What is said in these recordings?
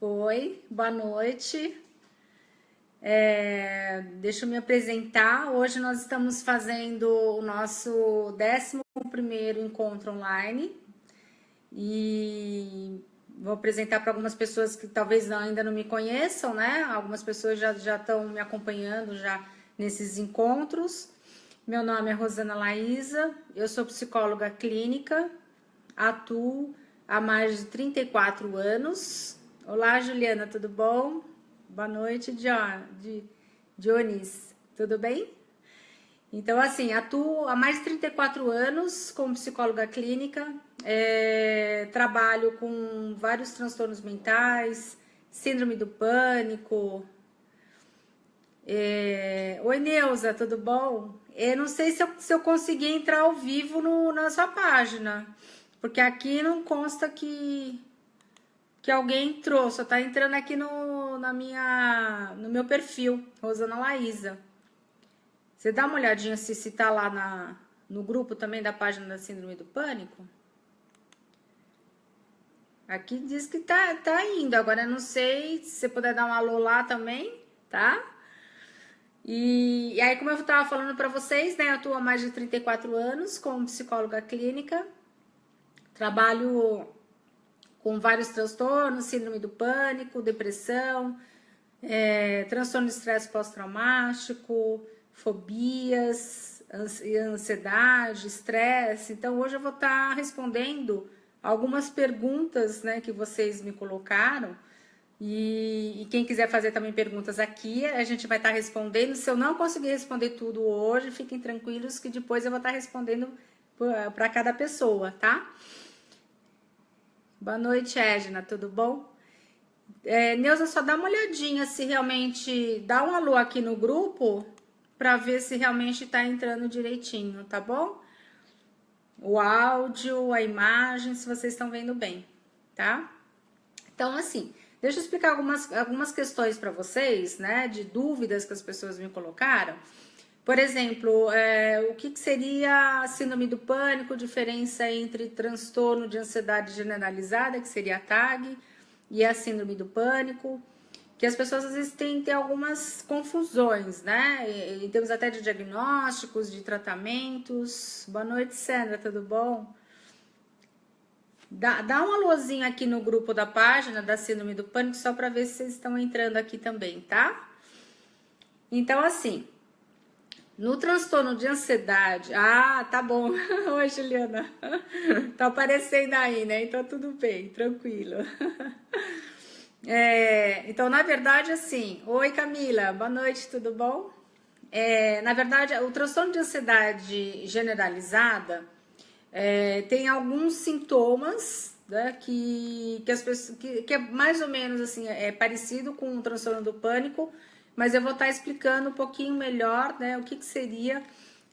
Oi, boa noite. Deixa eu me apresentar. Hoje nós estamos fazendo o nosso 11º encontro online e vou apresentar para algumas pessoas que talvez ainda não me conheçam, né? Algumas pessoas já estão me acompanhando já nesses encontros. Meu nome é Rosana Laísa, eu sou psicóloga clínica, atuo há mais de 34 anos. Olá, Juliana, tudo bom? Boa noite, Dionis, tudo bem? Então, assim, atuo há mais de 34 anos como psicóloga clínica, trabalho com vários transtornos mentais, síndrome do pânico. Oi, Neuza, tudo bom? Eu não sei se eu consegui entrar ao vivo na sua página, porque aqui não consta que alguém entrou, só tá entrando aqui no meu perfil, Rosana Laísa. Você dá uma olhadinha se tá lá no grupo também da página da Síndrome do Pânico? Aqui diz que tá indo, agora eu não sei se você puder dar um alô lá também, tá? E aí, como eu tava falando pra vocês, né, eu atuo há mais de 34 anos como psicóloga clínica, trabalho com vários transtornos, síndrome do pânico, depressão, transtorno de estresse pós-traumático, fobias, ansiedade, estresse. Então, hoje eu vou estar respondendo algumas perguntas, né, que vocês me colocaram. E quem quiser fazer também perguntas aqui, a gente vai estar respondendo. Se eu não conseguir responder tudo hoje, fiquem tranquilos que depois eu vou estar respondendo para cada pessoa, tá? Boa noite, Edna, tudo bom? Neuza, só dá uma olhadinha se realmente dá um alô aqui no grupo para ver se realmente tá entrando direitinho, tá bom? O áudio, a imagem, se vocês estão vendo bem, tá? Então, assim, deixa eu explicar algumas questões para vocês, né, de dúvidas que as pessoas me colocaram. Por exemplo, o que seria a síndrome do pânico, diferença entre transtorno de ansiedade generalizada, que seria a TAG, e a síndrome do pânico, que as pessoas às vezes têm algumas confusões, né? Em termos até de diagnósticos, de tratamentos. Boa noite, Sandra, tudo bom? Dá um alôzinho aqui no grupo da página da síndrome do pânico, só para ver se vocês estão entrando aqui também, tá? Então, assim, no transtorno de ansiedade... Ah, tá bom. Oi, Juliana. Tá aparecendo aí, né? Então, tudo bem, tranquilo. Então, na verdade, assim... Oi, Camila. Boa noite, tudo bom? Na verdade, o transtorno de ansiedade generalizada tem alguns sintomas, né, que as pessoas... Que é mais ou menos, assim, parecido com o transtorno do pânico, mas eu vou estar explicando um pouquinho melhor, né, o que seria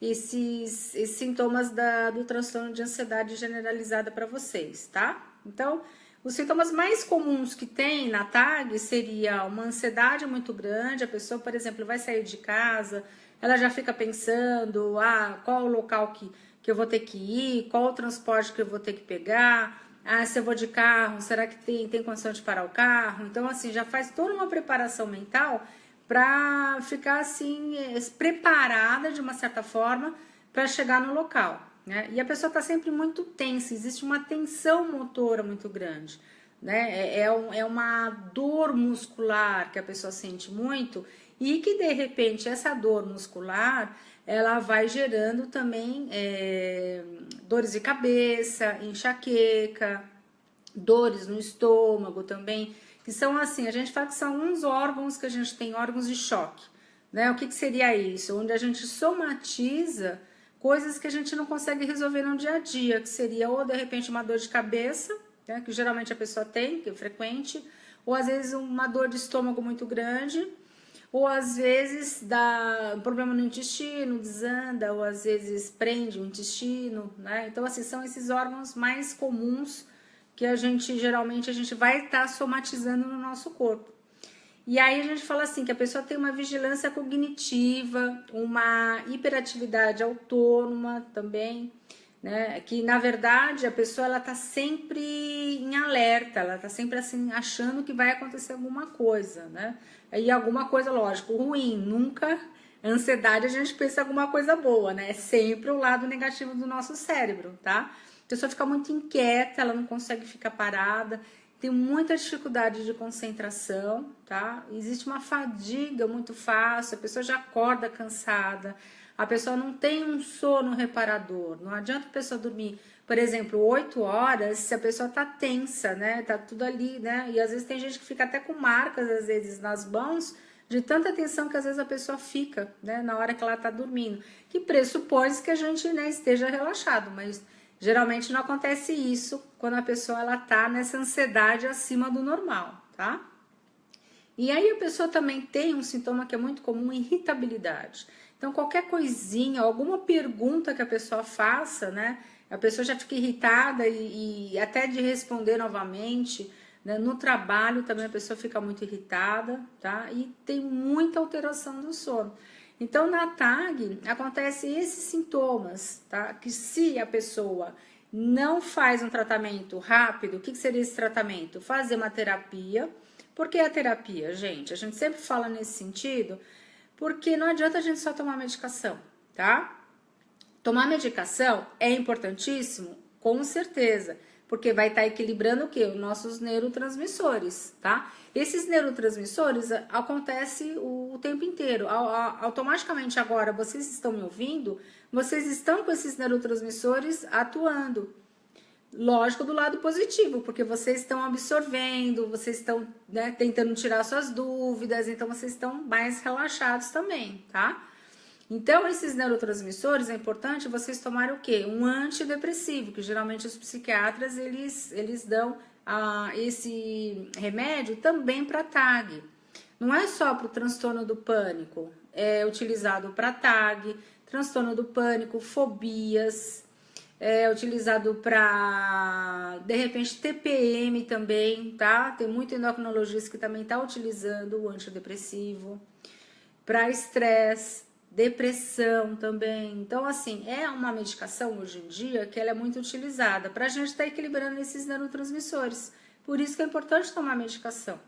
esses sintomas do transtorno de ansiedade generalizada para vocês, tá? Então, os sintomas mais comuns que tem na TAG seria uma ansiedade muito grande. A pessoa, por exemplo, vai sair de casa, ela já fica pensando, qual o local que eu vou ter que ir, qual o transporte que eu vou ter que pegar, se eu vou de carro, será que tem condição de parar o carro? Então, assim, já faz toda uma preparação mental para ficar assim preparada de uma certa forma para chegar no local, né? E a pessoa está sempre muito tensa, existe uma tensão motora muito grande, né? É uma dor muscular que a pessoa sente muito e que de repente essa dor muscular ela vai gerando também dores de cabeça, enxaqueca, dores no estômago também, que são assim, a gente fala que são uns órgãos que a gente tem, órgãos de choque, né? O que seria isso? Onde a gente somatiza coisas que a gente não consegue resolver no dia a dia, que seria ou de repente uma dor de cabeça, né? Que geralmente a pessoa tem, que é frequente, ou às vezes uma dor de estômago muito grande, ou às vezes dá um problema no intestino, desanda, ou às vezes prende o intestino, né? Então, assim, são esses órgãos mais comuns que geralmente a gente vai estar somatizando no nosso corpo. E aí a gente fala assim, que a pessoa tem uma vigilância cognitiva, uma hiperatividade autônoma também, né? Que na verdade a pessoa ela tá sempre em alerta, ela tá sempre assim achando que vai acontecer alguma coisa, né? E alguma coisa, lógico, ruim, nunca ansiedade a gente pensa em alguma coisa boa, né? É sempre o lado negativo do nosso cérebro, tá? A pessoa fica muito inquieta, ela não consegue ficar parada, tem muita dificuldade de concentração, tá? Existe uma fadiga muito fácil, a pessoa já acorda cansada, a pessoa não tem um sono reparador. Não adianta a pessoa dormir, por exemplo, 8 horas, se a pessoa tá tensa, né? Tá tudo ali, né? E às vezes tem gente que fica até com marcas, às vezes, nas mãos, de tanta tensão que às vezes a pessoa fica, né? Na hora que ela tá dormindo. Que pressupõe que a gente, né, esteja relaxado, mas geralmente não acontece isso quando a pessoa ela tá nessa ansiedade acima do normal, tá? E aí a pessoa também tem um sintoma que é muito comum, irritabilidade. Então qualquer coisinha, alguma pergunta que a pessoa faça, né? A pessoa já fica irritada e até de responder novamente, né? No trabalho também a pessoa fica muito irritada, tá? E tem muita alteração do sono. Então, na TAG, acontece esses sintomas, tá? Que se a pessoa não faz um tratamento rápido, o que seria esse tratamento? Fazer uma terapia. Por que a terapia, gente? A gente sempre fala nesse sentido, porque não adianta a gente só tomar medicação, tá? Tomar medicação é importantíssimo, com certeza, porque vai estar equilibrando o quê? Os nossos neurotransmissores, tá? Esses neurotransmissores acontecem o tempo inteiro. Automaticamente agora, vocês estão me ouvindo, vocês estão com esses neurotransmissores atuando. Lógico, do lado positivo, porque vocês estão absorvendo, vocês estão, né, tentando tirar suas dúvidas, então vocês estão mais relaxados também, tá? Então, esses neurotransmissores, é importante vocês tomarem o quê? Um antidepressivo, que geralmente os psiquiatras, eles dão esse remédio também para TAG. Não é só para o transtorno do pânico, é utilizado para TAG, transtorno do pânico, fobias, é utilizado para, de repente, TPM também, tá? Tem muito endocrinologista que também tá utilizando o antidepressivo, para estresse, depressão também. Então, assim, é uma medicação hoje em dia que ela é muito utilizada para a gente estar equilibrando esses neurotransmissores. Por isso que é importante tomar medicação.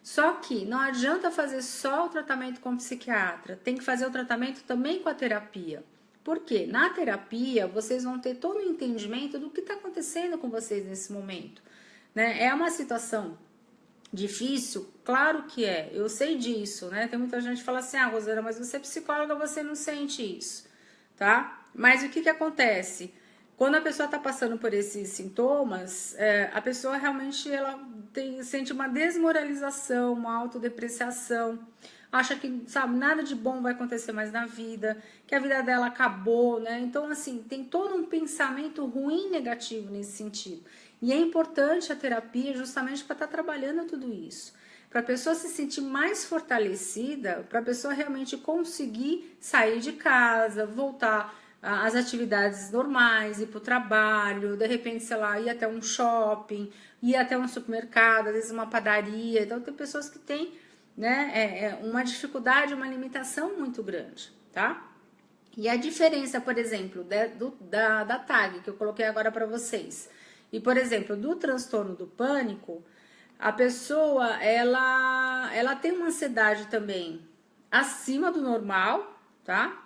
Só que não adianta fazer só o tratamento com o psiquiatra, tem que fazer o tratamento também com a terapia. Por quê? Na terapia, vocês vão ter todo o entendimento do que está acontecendo com vocês nesse momento, né? É uma situação difícil? Claro que é, eu sei disso, né? Tem muita gente que fala assim, Rosana, mas você é psicóloga, você não sente isso, tá? Mas o que acontece? Quando a pessoa está passando por esses sintomas, a pessoa realmente sente uma desmoralização, uma autodepreciação, acha que, sabe, nada de bom vai acontecer mais na vida, que a vida dela acabou, né? Então, assim, tem todo um pensamento ruim, negativo nesse sentido. E é importante a terapia justamente para estar trabalhando tudo isso. Para a pessoa se sentir mais fortalecida, para a pessoa realmente conseguir sair de casa, voltar às atividades normais, ir para o trabalho, de repente, sei lá, ir até um shopping, ir até um supermercado, às vezes uma padaria. Então, tem pessoas que têm, né, uma dificuldade, uma limitação muito grande, tá? E a diferença, por exemplo, da TAG, que eu coloquei agora para vocês, e, por exemplo, do transtorno do pânico, a pessoa, ela tem uma ansiedade também acima do normal, tá?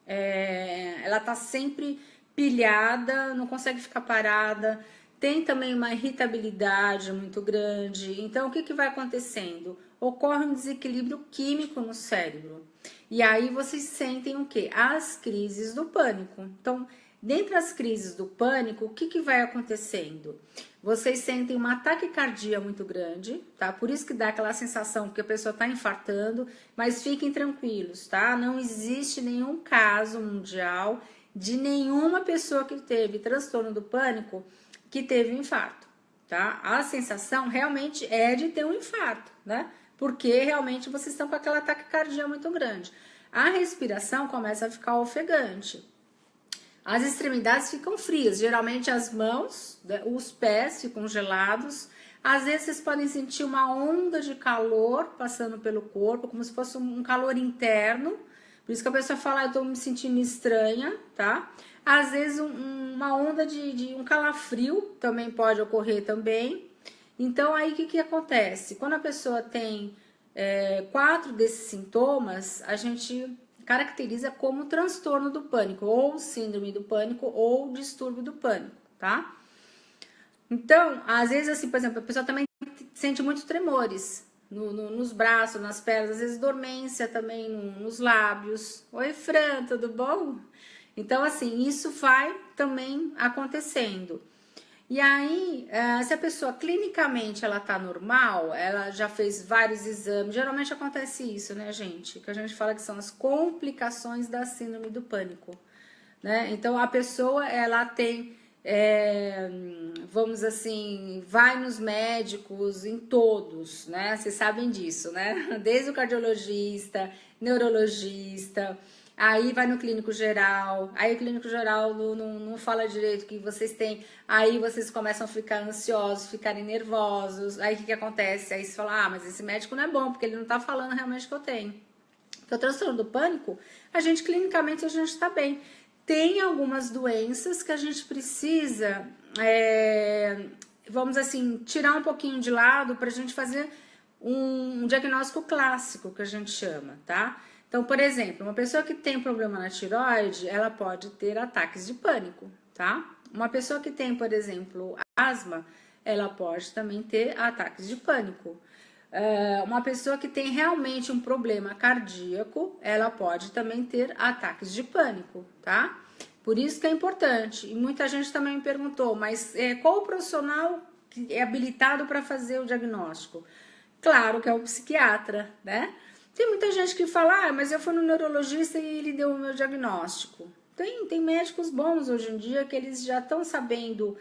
Ela tá sempre pilhada, não consegue ficar parada, tem também uma irritabilidade muito grande. Então, o que vai acontecendo? Ocorre um desequilíbrio químico no cérebro. E aí vocês sentem o quê? As crises do pânico. Então, dentre as crises do pânico, o que vai acontecendo? Vocês sentem uma taquicardia muito grande, tá? Por isso que dá aquela sensação que a pessoa tá infartando, mas fiquem tranquilos, tá? Não existe nenhum caso mundial de nenhuma pessoa que teve transtorno do pânico que teve infarto, tá? A sensação realmente é de ter um infarto, né? Porque realmente vocês estão com aquela taquicardia muito grande. A respiração começa a ficar ofegante. As extremidades ficam frias, geralmente as mãos, os pés ficam gelados. Às vezes vocês podem sentir uma onda de calor passando pelo corpo, como se fosse um calor interno. Por isso que a pessoa fala, eu tô me sentindo estranha, tá? Às vezes uma onda de um calafrio também pode ocorrer também. Então aí o que acontece? Quando a pessoa tem 4 desses sintomas, a gente caracteriza como transtorno do pânico, ou síndrome do pânico, ou distúrbio do pânico, tá? Então, às vezes, assim, por exemplo, a pessoa também sente muitos tremores nos braços, nas pernas, às vezes dormência também nos lábios. Oi, Fran, tudo bom? Então, assim, isso vai também acontecendo. E aí, se a pessoa clinicamente ela tá normal, ela já fez vários exames, geralmente acontece isso, né, gente? Que a gente fala que são as complicações da síndrome do pânico, né? Então, a pessoa, ela tem, vamos assim, vai nos médicos, em todos, né? Vocês sabem disso, né? Desde o cardiologista, neurologista, aí vai no clínico geral, aí o clínico geral não fala direito o que vocês têm, aí vocês começam a ficar ansiosos, ficarem nervosos, aí o que acontece? Aí você fala, ah, mas esse médico não é bom, porque ele não tá falando realmente o que eu tenho. Porque o transtorno do pânico, clinicamente, a gente tá bem. Tem algumas doenças que a gente precisa, vamos assim, tirar um pouquinho de lado pra gente fazer um diagnóstico clássico, que a gente chama, tá? Então, por exemplo, uma pessoa que tem problema na tireoide, ela pode ter ataques de pânico, tá? Uma pessoa que tem, por exemplo, asma, ela pode também ter ataques de pânico. Uma pessoa que tem realmente um problema cardíaco, ela pode também ter ataques de pânico, tá? Por isso que é importante. E muita gente também me perguntou, mas qual o profissional que é habilitado para fazer o diagnóstico? Claro que é o psiquiatra, né? Tem muita gente que fala, ah, mas eu fui no neurologista e ele deu o meu diagnóstico. Tem médicos bons hoje em dia que eles já estão sabendo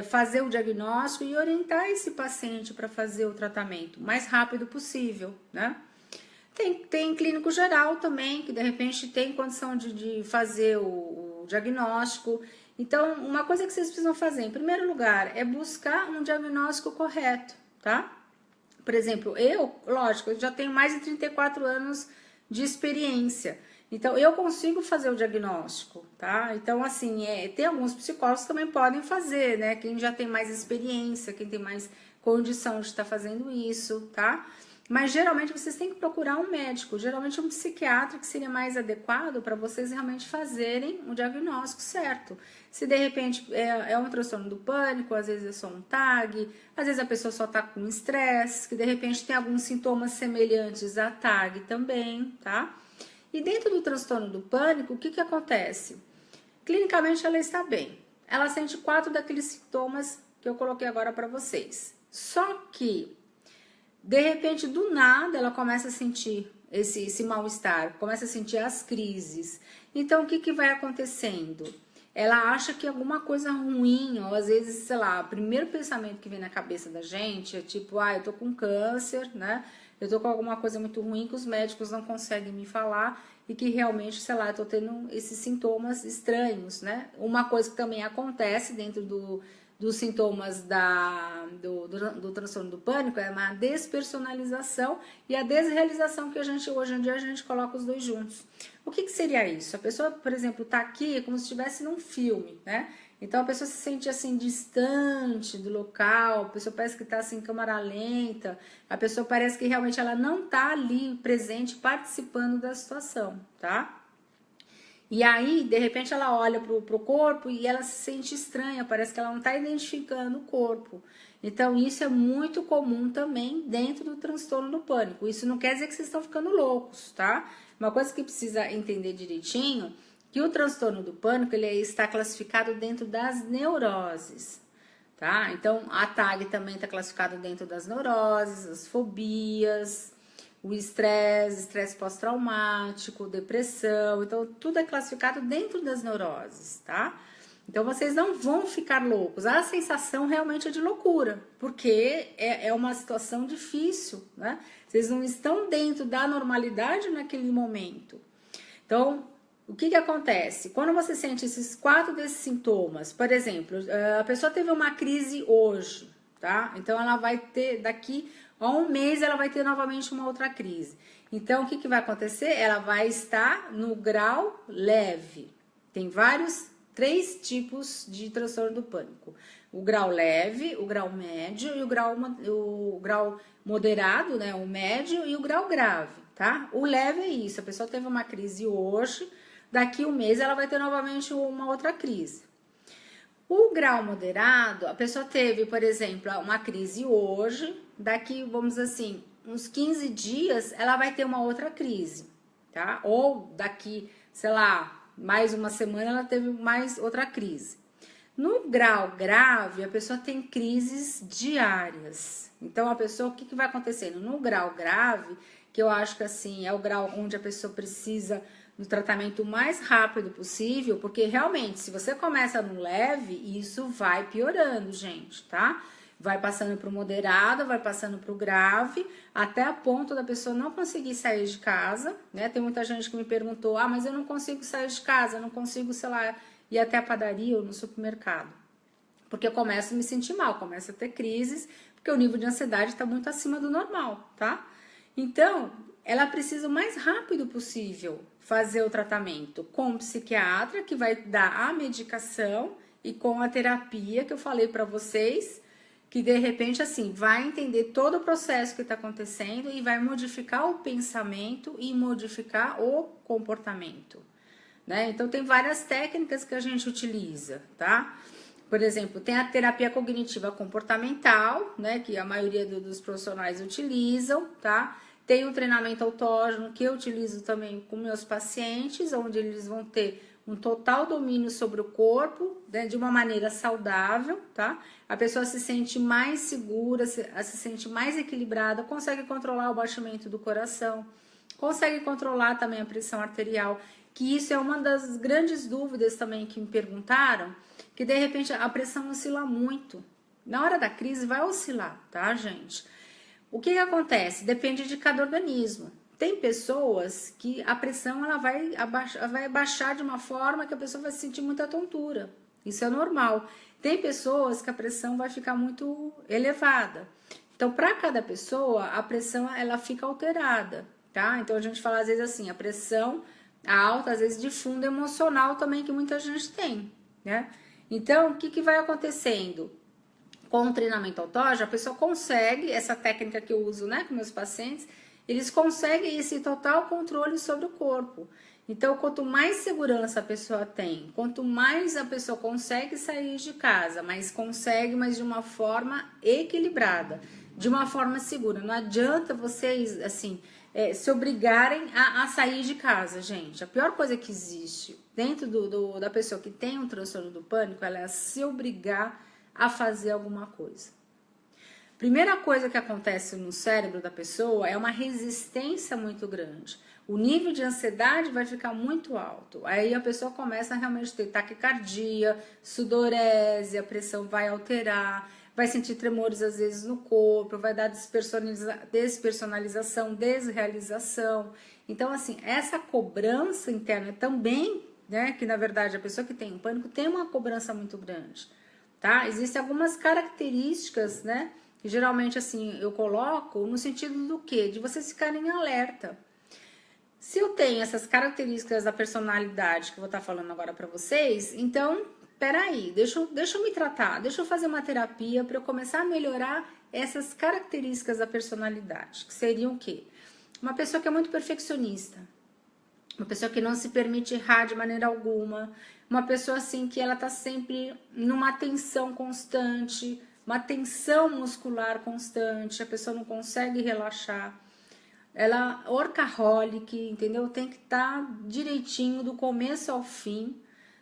fazer o diagnóstico e orientar esse paciente para fazer o tratamento o mais rápido possível, né? Tem clínico geral também, que de repente tem condição de fazer o diagnóstico. Então, uma coisa que vocês precisam fazer, em primeiro lugar, é buscar um diagnóstico correto, tá? Por exemplo, lógico, eu já tenho mais de 34 anos de experiência. Então, eu consigo fazer o diagnóstico, tá? Então, assim, tem alguns psicólogos que também podem fazer, né? Quem já tem mais experiência, quem tem mais condição de estar fazendo isso, tá? Mas, geralmente, vocês têm que procurar um médico. Geralmente, um psiquiatra que seria mais adequado para vocês realmente fazerem o diagnóstico certo. Se, de repente, é um transtorno do pânico, às vezes é só um TAG, às vezes a pessoa só tá com estresse, que, de repente, tem alguns sintomas semelhantes a TAG também, tá? E dentro do transtorno do pânico, o que acontece? Clinicamente, ela está bem. Ela sente 4 daqueles sintomas que eu coloquei agora para vocês. Só que, de repente, do nada, ela começa a sentir esse mal-estar, começa a sentir as crises. Então, o que vai acontecendo? Ela acha que alguma coisa ruim, ou às vezes, sei lá, o primeiro pensamento que vem na cabeça da gente é tipo, eu tô com câncer, né? Eu tô com alguma coisa muito ruim que os médicos não conseguem me falar e que realmente, sei lá, eu tô tendo esses sintomas estranhos, né? Uma coisa que também acontece dentro dos sintomas do transtorno do pânico é uma despersonalização e a desrealização que hoje em dia a gente coloca os dois juntos. O que seria isso? A pessoa, por exemplo, tá aqui como se estivesse num filme, né? Então a pessoa se sente assim distante do local, a pessoa parece que tá assim em câmera lenta, a pessoa parece que realmente ela não tá ali presente participando da situação, tá? E aí, de repente, ela olha pro corpo e ela se sente estranha, parece que ela não está identificando o corpo. Então, isso é muito comum também dentro do transtorno do pânico. Isso não quer dizer que vocês estão ficando loucos, tá? Uma coisa que precisa entender direitinho, que o transtorno do pânico, ele está classificado dentro das neuroses, tá? Então, a TAG também está classificado dentro das neuroses, as fobias, o estresse pós-traumático, depressão, então tudo é classificado dentro das neuroses, tá? Então vocês não vão ficar loucos, a sensação realmente é de loucura, porque é uma situação difícil, né? Vocês não estão dentro da normalidade naquele momento. Então, o que acontece? Quando você sente esses 4 desses sintomas, por exemplo, a pessoa teve uma crise hoje, tá? Então ela vai ter daqui a um mês ela vai ter novamente uma outra crise. Então, o que vai acontecer? Ela vai estar no grau leve, Tem três tipos de transtorno do pânico. O grau leve, o grau médio e o grau moderado, né? O médio e o grau grave, tá? O leve é isso, a pessoa teve uma crise hoje, daqui um mês ela vai ter novamente uma outra crise. O grau moderado, a pessoa teve, por exemplo, uma crise hoje, daqui, vamos dizer assim, uns 15 dias, ela vai ter uma outra crise, tá? Ou daqui, sei lá, mais uma semana, ela teve mais outra crise. No grau grave, a pessoa tem crises diárias. Então, a pessoa, o que vai acontecendo? No grau grave, que eu acho que assim, é o grau onde a pessoa precisa no tratamento o mais rápido possível, porque realmente, se você começa no leve, isso vai piorando, gente, tá? Vai passando para o moderado, vai passando para o grave, até a ponto da pessoa não conseguir sair de casa, né? Tem muita gente que me perguntou, mas eu não consigo sair de casa, eu não consigo, sei lá, ir até a padaria ou no supermercado. Porque eu começo a me sentir mal, começo a ter crises, porque o nível de ansiedade está muito acima do normal, tá? Então, ela precisa o mais rápido possível fazer o tratamento com o psiquiatra, que vai dar a medicação, e com a terapia que eu falei para vocês, que de repente assim vai entender todo o processo que está acontecendo e vai modificar o pensamento e modificar o comportamento, né? Então tem várias técnicas que a gente utiliza, tá? Por exemplo, tem a terapia cognitiva comportamental, né, que a maioria dos profissionais utilizam, tá? Tem o treinamento autógeno, que eu utilizo também com meus pacientes, onde eles vão ter um total domínio sobre o corpo, né, de uma maneira saudável, tá? A pessoa se sente mais segura, se sente mais equilibrada, consegue controlar o batimento do coração, consegue controlar também a pressão arterial, que isso é uma das grandes dúvidas também que me perguntaram, que de repente a pressão oscila muito. Na hora da crise vai oscilar, tá, gente? O que acontece? Depende de cada organismo. Tem pessoas que a pressão ela vai baixar de uma forma que a pessoa vai sentir muita tontura. Isso é normal. Tem pessoas que a pressão vai ficar muito elevada. Então, para cada pessoa, a pressão ela fica alterada, tá? Então, a gente fala às vezes assim, a pressão alta, às vezes de fundo emocional também, que muita gente tem, né? Então, o que vai acontecendo? Com o treinamento autógeno, a pessoa consegue, essa técnica que eu uso, né, com meus pacientes, eles conseguem esse total controle sobre o corpo. Então, quanto mais segurança a pessoa tem, quanto mais a pessoa consegue sair de casa, mas consegue, mas de uma forma equilibrada, de uma forma segura. Não adianta vocês, assim, se obrigarem a sair de casa, gente. A pior coisa que existe dentro da pessoa que tem um transtorno do pânico, ela é se obrigar a fazer alguma coisa. Primeira coisa que acontece no cérebro da pessoa é uma resistência muito grande. O nível de ansiedade vai ficar muito alto. Aí a pessoa começa a realmente ter taquicardia, sudorese, a pressão vai alterar, vai sentir tremores às vezes no corpo, vai dar despersonalização, desrealização. Então, assim, essa cobrança interna também, né, que na verdade a pessoa que tem um pânico tem uma cobrança muito grande, tá? Existem algumas características, né, que geralmente assim eu coloco no sentido do quê? De vocês ficarem em alerta. Se eu tenho essas características da personalidade que eu vou estar falando agora para vocês, então, peraí, deixa eu me tratar, deixa eu fazer uma terapia para eu começar a melhorar essas características da personalidade, que seriam o quê? Uma pessoa que é muito perfeccionista, uma pessoa que não se permite errar de maneira alguma, uma pessoa assim que ela tá sempre numa tensão constante, uma tensão muscular constante, a pessoa não consegue relaxar. Ela workaholic, entendeu? Tem que estar direitinho do começo ao fim,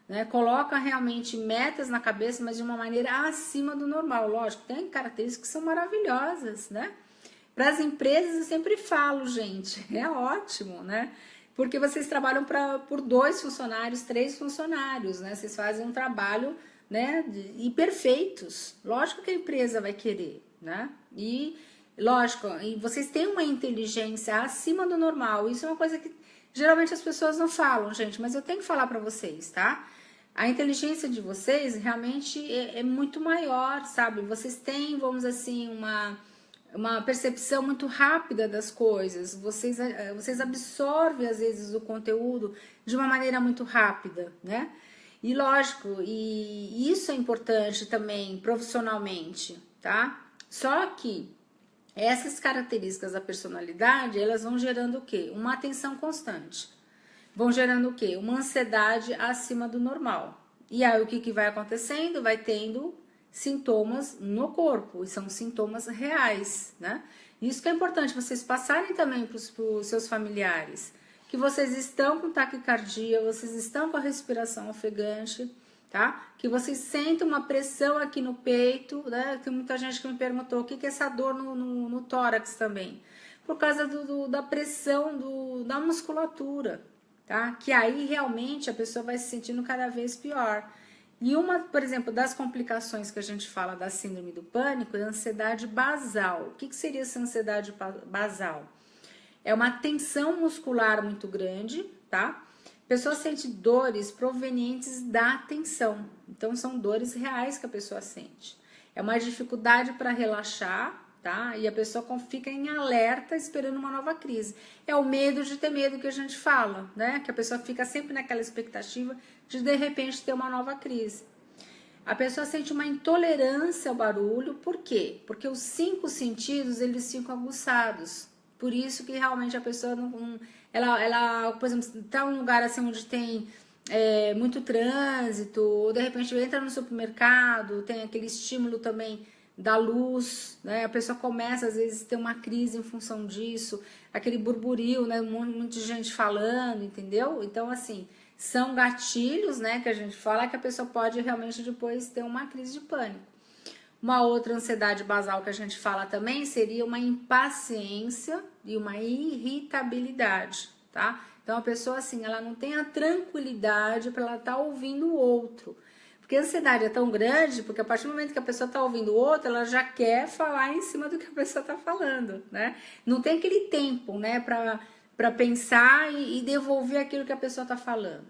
né? Coloca realmente metas na cabeça, mas de uma maneira acima do normal. Lógico, tem características que são maravilhosas, né? Para as empresas eu sempre falo, gente, é ótimo, né? Porque vocês trabalham por 2 funcionários, 3 funcionários, né? Vocês fazem um trabalho, né, e perfeitos. Lógico que a empresa vai querer, né? E lógico, e vocês têm uma inteligência acima do normal. Isso é uma coisa que geralmente as pessoas não falam, gente, mas eu tenho que falar para vocês, tá? A inteligência de vocês realmente é muito maior, sabe? Vocês têm, vamos dizer assim, uma percepção muito rápida das coisas. Vocês absorvem, às vezes, o conteúdo de uma maneira muito rápida, né? E lógico, e isso é importante também profissionalmente, tá? Só que essas características da personalidade, elas vão gerando o quê? Uma atenção constante. Vão gerando o quê? Uma ansiedade acima do normal. E aí o que vai acontecendo? Vai tendo sintomas no corpo, e são sintomas reais, né? Isso que é importante vocês passarem também para os seus familiares, que vocês estão com taquicardia, vocês estão com a respiração ofegante, tá? Que vocês sentem uma pressão aqui no peito, né? Tem muita gente que me perguntou o que é essa dor no tórax também. Por causa da pressão da musculatura, tá? Que aí realmente a pessoa vai se sentindo cada vez pior. E uma, por exemplo, das complicações que a gente fala da síndrome do pânico é a ansiedade basal. O que seria essa ansiedade basal? É uma tensão muscular muito grande, tá? A pessoa sente dores provenientes da tensão. Então, são dores reais que a pessoa sente. É uma dificuldade para relaxar, tá? E a pessoa fica em alerta esperando uma nova crise. É o medo de ter medo que a gente fala, né? Que a pessoa fica sempre naquela expectativa de repente ter uma nova crise. A pessoa sente uma intolerância ao barulho, por quê? Porque os 5 sentidos, eles ficam aguçados. Por isso que realmente a pessoa ela, por exemplo, está em um lugar assim onde tem muito trânsito, ou de repente entra no supermercado, tem aquele estímulo também da luz, né? A pessoa começa às vezes a ter uma crise em função disso, aquele burburinho, né? Muita gente falando, entendeu? Então, assim, são gatilhos, né, que a gente fala que a pessoa pode realmente depois ter uma crise de pânico. Uma outra ansiedade basal que a gente fala também seria uma impaciência e uma irritabilidade, tá? Então a pessoa assim, ela não tem a tranquilidade para ela estar ouvindo o outro. Porque a ansiedade é tão grande, porque a partir do momento que a pessoa está ouvindo o outro, ela já quer falar em cima do que a pessoa está falando, né? Não tem aquele tempo, né, para pensar e devolver aquilo que a pessoa está falando.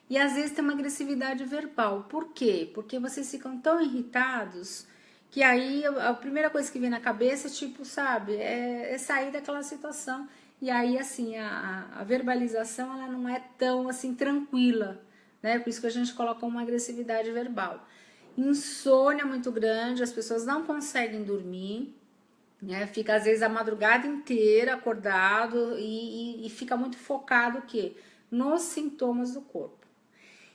E às vezes tem uma agressividade verbal. Por quê? Porque vocês ficam tão irritados que aí a primeira coisa que vem na cabeça, tipo, sabe, é sair daquela situação. E aí, assim, a verbalização, ela não é tão, assim, tranquila, né? Por isso que a gente coloca uma agressividade verbal. Insônia muito grande, as pessoas não conseguem dormir, né? Fica, às vezes, a madrugada inteira acordado e fica muito focado o quê? Nos sintomas do corpo.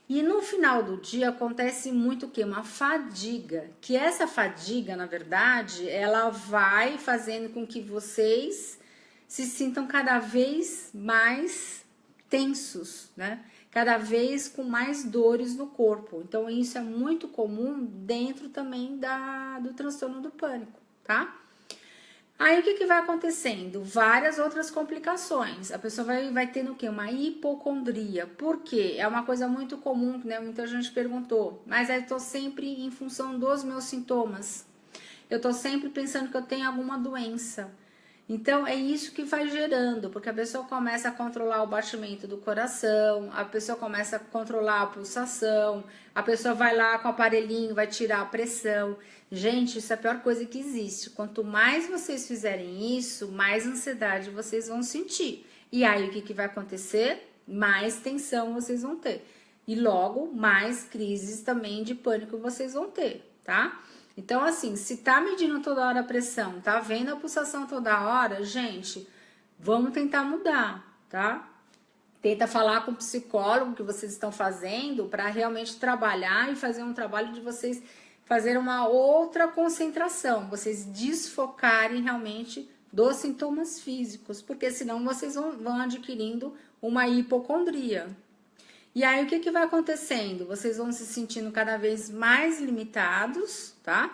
E no final do dia acontece muito o quê? Uma fadiga, que essa fadiga, na verdade, ela vai fazendo com que vocês se sintam cada vez mais tensos, né? Cada vez com mais dores no corpo. Então, isso é muito comum dentro também do transtorno do pânico, tá? Aí o que vai acontecendo? Várias outras complicações. A pessoa vai tendo o quê? Uma hipocondria. Por quê? É uma coisa muito comum, né? Muita gente perguntou. Mas eu tô sempre em função dos meus sintomas. Eu tô sempre pensando que eu tenho alguma doença. Então, é isso que vai gerando, porque a pessoa começa a controlar o batimento do coração, a pessoa começa a controlar a pulsação, a pessoa vai lá com o aparelhinho, vai tirar a pressão. Gente, isso é a pior coisa que existe. Quanto mais vocês fizerem isso, mais ansiedade vocês vão sentir. E aí, o que vai acontecer? Mais tensão vocês vão ter. E logo, mais crises também de pânico vocês vão ter, tá? Então, assim, se tá medindo toda hora a pressão, tá vendo a pulsação toda hora, gente, vamos tentar mudar, tá? Tenta falar com o psicólogo que vocês estão fazendo para realmente trabalhar e fazer um trabalho de vocês fazer uma outra concentração, vocês desfocarem realmente dos sintomas físicos, porque senão vocês vão adquirindo uma hipocondria. E aí, o que vai acontecendo? Vocês vão se sentindo cada vez mais limitados, tá?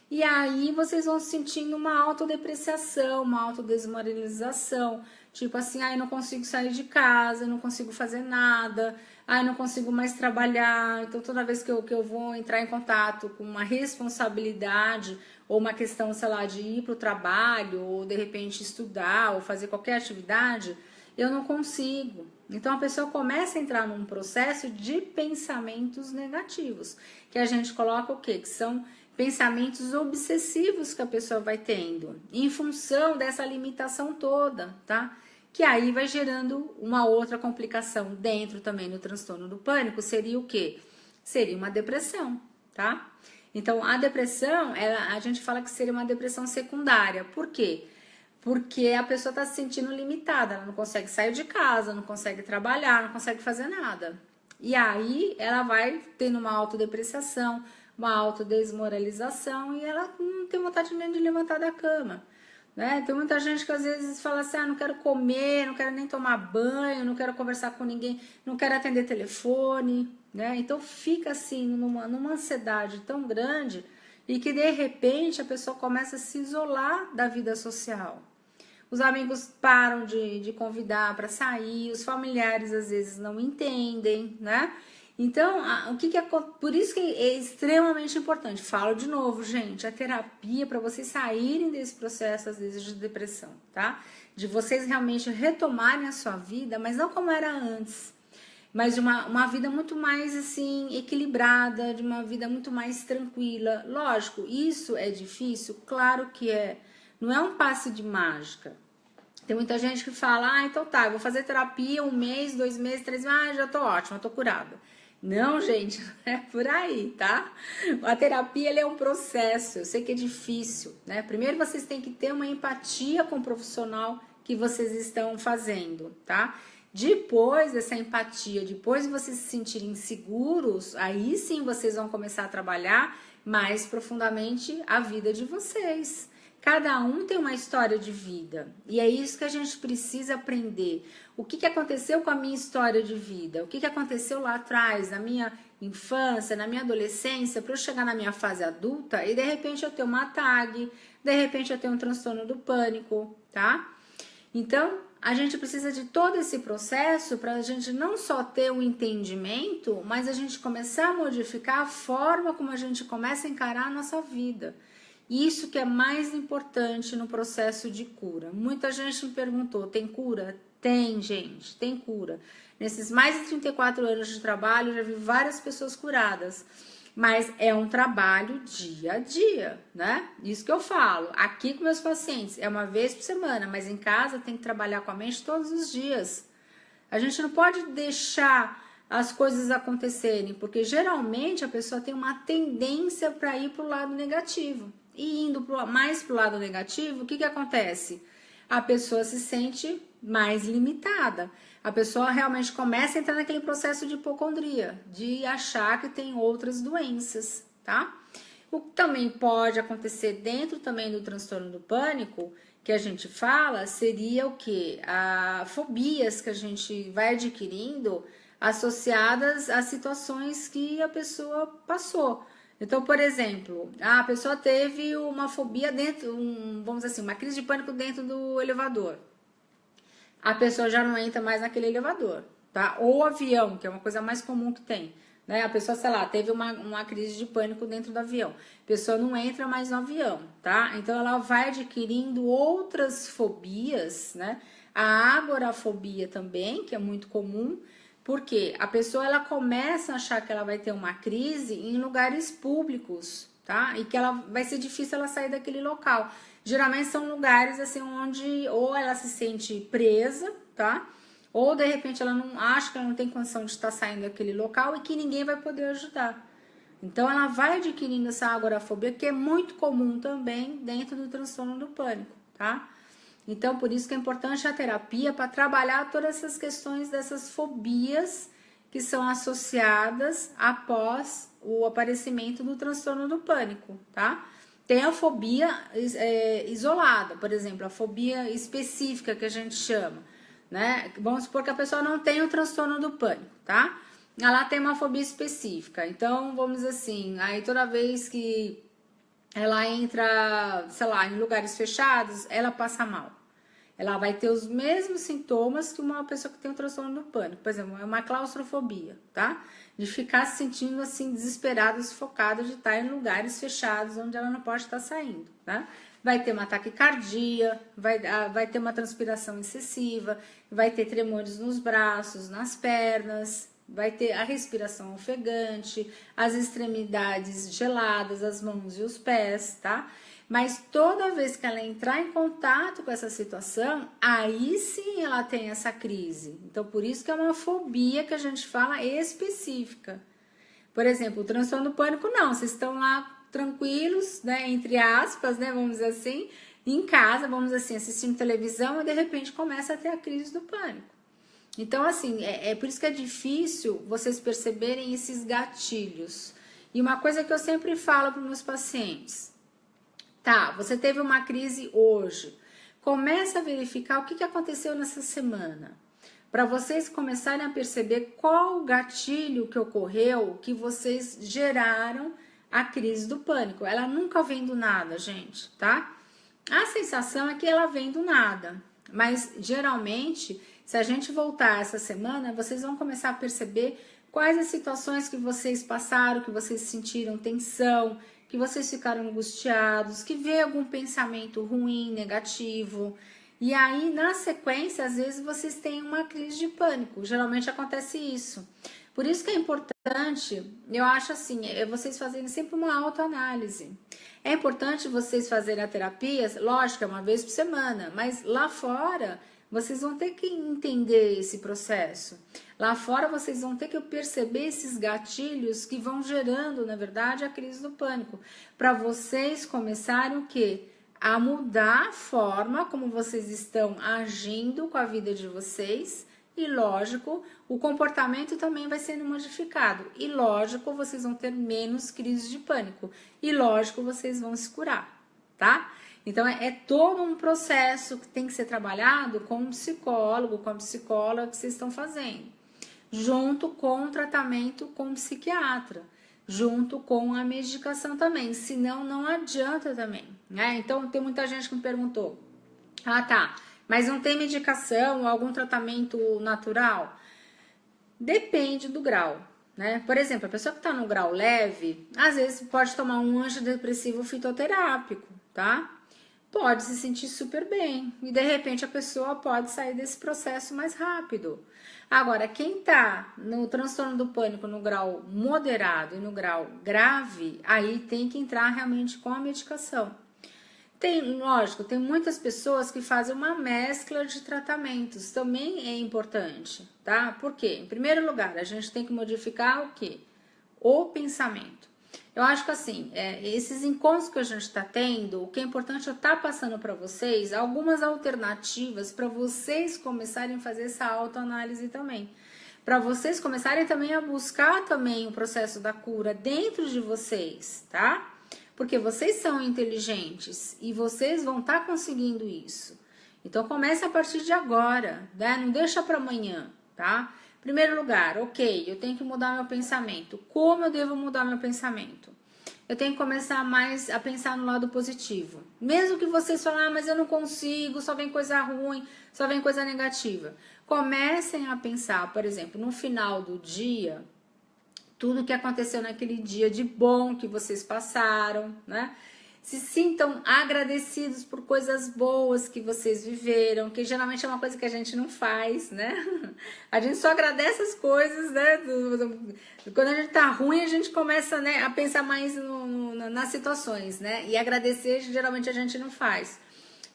E aí, vocês vão sentindo uma autodepreciação, uma autodesmoralização. Tipo assim, eu não consigo sair de casa, eu não consigo fazer nada, eu não consigo mais trabalhar. Então, toda vez que eu vou entrar em contato com uma responsabilidade ou uma questão, sei lá, de ir para o trabalho, ou de repente estudar, ou fazer qualquer atividade, eu não consigo. Então a pessoa começa a entrar num processo de pensamentos negativos, que a gente coloca o quê? Que são pensamentos obsessivos que a pessoa vai tendo, em função dessa limitação toda, tá? Que aí vai gerando uma outra complicação dentro também do transtorno do pânico, seria o quê? seria uma depressão, tá? Então, a depressão, a gente fala que seria uma depressão secundária. Por quê? Porque a pessoa está se sentindo limitada, ela não consegue sair de casa, não consegue trabalhar, não consegue fazer nada. E aí ela vai tendo uma autodepreciação, uma autodesmoralização e ela não tem vontade nem de levantar da cama. Né? Tem muita gente que às vezes fala assim, não quero comer, não quero nem tomar banho, não quero conversar com ninguém, não quero atender telefone, né? Então fica assim numa ansiedade tão grande e que de repente a pessoa começa a se isolar da vida social. Os amigos param de convidar para sair, os familiares às vezes não entendem, né? Então, por isso que é extremamente importante. Falo de novo, gente, a terapia para vocês saírem desse processo, às vezes, de depressão, tá? De vocês realmente retomarem a sua vida, mas não como era antes, mas de uma vida muito mais, assim, equilibrada, de uma vida muito mais tranquila. Lógico, isso é difícil? Claro que é. Não é um passe de mágica. Tem muita gente que fala, então tá, eu vou fazer terapia 1 mês, 2 meses, 3 meses, já tô ótima, tô curada. Não, gente, não é por aí, tá? A terapia é um processo, eu sei que é difícil, né? Primeiro vocês têm que ter uma empatia com o profissional que vocês estão fazendo, tá? Depois dessa empatia, depois de vocês se sentirem seguros, aí sim vocês vão começar a trabalhar mais profundamente a vida de vocês. Cada um tem uma história de vida e é isso que a gente precisa aprender. O que aconteceu com a minha história de vida? O que aconteceu lá atrás, na minha infância, na minha adolescência, para eu chegar na minha fase adulta e de repente eu ter uma TAG, de repente eu ter um transtorno do pânico, tá? Então, a gente precisa de todo esse processo para a gente não só ter um entendimento, mas a gente começar a modificar a forma como a gente começa a encarar a nossa vida. Isso que é mais importante no processo de cura. Muita gente me perguntou, tem cura? Tem, gente, tem cura. Nesses mais de 34 anos de trabalho, eu já vi várias pessoas curadas. Mas é um trabalho dia a dia, né? Isso que eu falo. Aqui com meus pacientes, é uma vez por semana, mas em casa tem que trabalhar com a mente todos os dias. A gente não pode deixar as coisas acontecerem, porque geralmente a pessoa tem uma tendência para ir para o lado negativo. E indo mais para o lado negativo, o que acontece? A pessoa se sente mais limitada. A pessoa realmente começa a entrar naquele processo de hipocondria, de achar que tem outras doenças, tá? O que também pode acontecer dentro também do transtorno do pânico, que a gente fala, seria o quê? Fobias que a gente vai adquirindo associadas a situações que a pessoa passou. Então, por exemplo, a pessoa teve uma fobia dentro, vamos dizer assim, uma crise de pânico dentro do elevador. A pessoa já não entra mais naquele elevador, tá? Ou avião, que é uma coisa mais comum que tem, né? A pessoa, sei lá, teve uma crise de pânico dentro do avião. A pessoa não entra mais no avião, tá? Então, ela vai adquirindo outras fobias, né? A agorafobia também, que é muito comum, porque a pessoa ela começa a achar que ela vai ter uma crise em lugares públicos, tá? E que ela vai ser difícil ela sair daquele local. Geralmente são lugares assim onde ou ela se sente presa, tá? Ou de repente ela não acha que ela não tem condição de estar saindo daquele local e que ninguém vai poder ajudar. Então ela vai adquirindo essa agorafobia, que é muito comum também dentro do transtorno do pânico, tá? Então, por isso que é importante a terapia para trabalhar todas essas questões dessas fobias que são associadas após o aparecimento do transtorno do pânico, tá? Tem a fobia isolada, por exemplo, a fobia específica que a gente chama, né? Vamos supor que a pessoa não tem o transtorno do pânico, tá? Ela tem uma fobia específica, então vamos dizer assim, aí toda vez que ela entra, sei lá, em lugares fechados, ela passa mal. Ela vai ter os mesmos sintomas que uma pessoa que tem o transtorno do pânico. Por exemplo, é uma claustrofobia, tá? De ficar se sentindo assim, desesperada, sufocada, de estar em lugares fechados, onde ela não pode estar saindo, tá? Vai ter uma taquicardia, vai ter uma transpiração excessiva, vai ter tremores nos braços, nas pernas, vai ter a respiração ofegante, as extremidades geladas, as mãos e os pés, tá? Mas toda vez que ela entrar em contato com essa situação, aí sim ela tem essa crise. Então, por isso que é uma fobia que a gente fala específica. Por exemplo, o transtorno do pânico, não, vocês estão lá tranquilos, né, entre aspas, né, vamos dizer assim, em casa, vamos dizer assim, assistindo televisão e de repente começa a ter a crise do pânico. Então, assim, é por isso que é difícil vocês perceberem esses gatilhos. E uma coisa que eu sempre falo para os meus pacientes, tá, você teve uma crise hoje, começa a verificar o que aconteceu nessa semana, para vocês começarem a perceber qual o gatilho que ocorreu que vocês geraram a crise do pânico. Ela nunca vem do nada, gente, tá? A sensação é que ela vem do nada, mas geralmente, se a gente voltar essa semana, vocês vão começar a perceber quais as situações que vocês passaram, que vocês sentiram tensão, que vocês ficaram angustiados, que veio algum pensamento ruim, negativo. E aí, na sequência, às vezes vocês têm uma crise de pânico. Geralmente acontece isso. Por isso que é importante, eu acho assim, vocês fazerem sempre uma autoanálise. É importante vocês fazerem a terapia, lógico, é uma vez por semana, mas lá fora vocês vão ter que entender esse processo. Lá fora vocês vão ter que perceber esses gatilhos que vão gerando, na verdade, a crise do pânico. Para vocês começarem o quê? A mudar a forma como vocês estão agindo com a vida de vocês. E lógico, o comportamento também vai sendo modificado. E lógico, vocês vão ter menos crise de pânico. E lógico, vocês vão se curar, tá? Então, é todo um processo que tem que ser trabalhado com um psicólogo, com a psicóloga que vocês estão fazendo. Junto com o tratamento com o psiquiatra. Junto com a medicação também. Senão, não adianta também, né? Então, tem muita gente que me perguntou. Ah, tá. Mas não tem medicação ou algum tratamento natural? Depende do grau, né? Por exemplo, a pessoa que está no grau leve, às vezes pode tomar um antidepressivo fitoterápico, tá? Pode se sentir super bem e de repente a pessoa pode sair desse processo mais rápido. Agora, quem está no transtorno do pânico no grau moderado e no grau grave, aí tem que entrar realmente com a medicação. Lógico, tem muitas pessoas que fazem uma mescla de tratamentos, também é importante, tá? Por quê? Em primeiro lugar, a gente tem que modificar o quê? O pensamento. Eu acho que assim, esses encontros que a gente está tendo, o que é importante eu estar passando para vocês, algumas alternativas para vocês começarem a fazer essa autoanálise também. Para vocês começarem também a buscar também o processo da cura dentro de vocês, tá? Porque vocês são inteligentes e vocês vão estar conseguindo isso. Então, comece a partir de agora, né? Não deixa para amanhã, tá? Primeiro lugar, ok, eu tenho que mudar meu pensamento. Como eu devo mudar meu pensamento? Eu tenho que começar mais a pensar no lado positivo. Mesmo que vocês falem, mas eu não consigo, só vem coisa ruim, só vem coisa negativa. Comecem a pensar, por exemplo, no final do dia, tudo que aconteceu naquele dia de bom que vocês passaram, né? Se sintam agradecidos por coisas boas que vocês viveram, que geralmente é uma coisa que a gente não faz, né? A gente só agradece as coisas, né? Quando a gente tá ruim, a gente começa, né, a pensar mais nas situações, né? E agradecer, geralmente a gente não faz.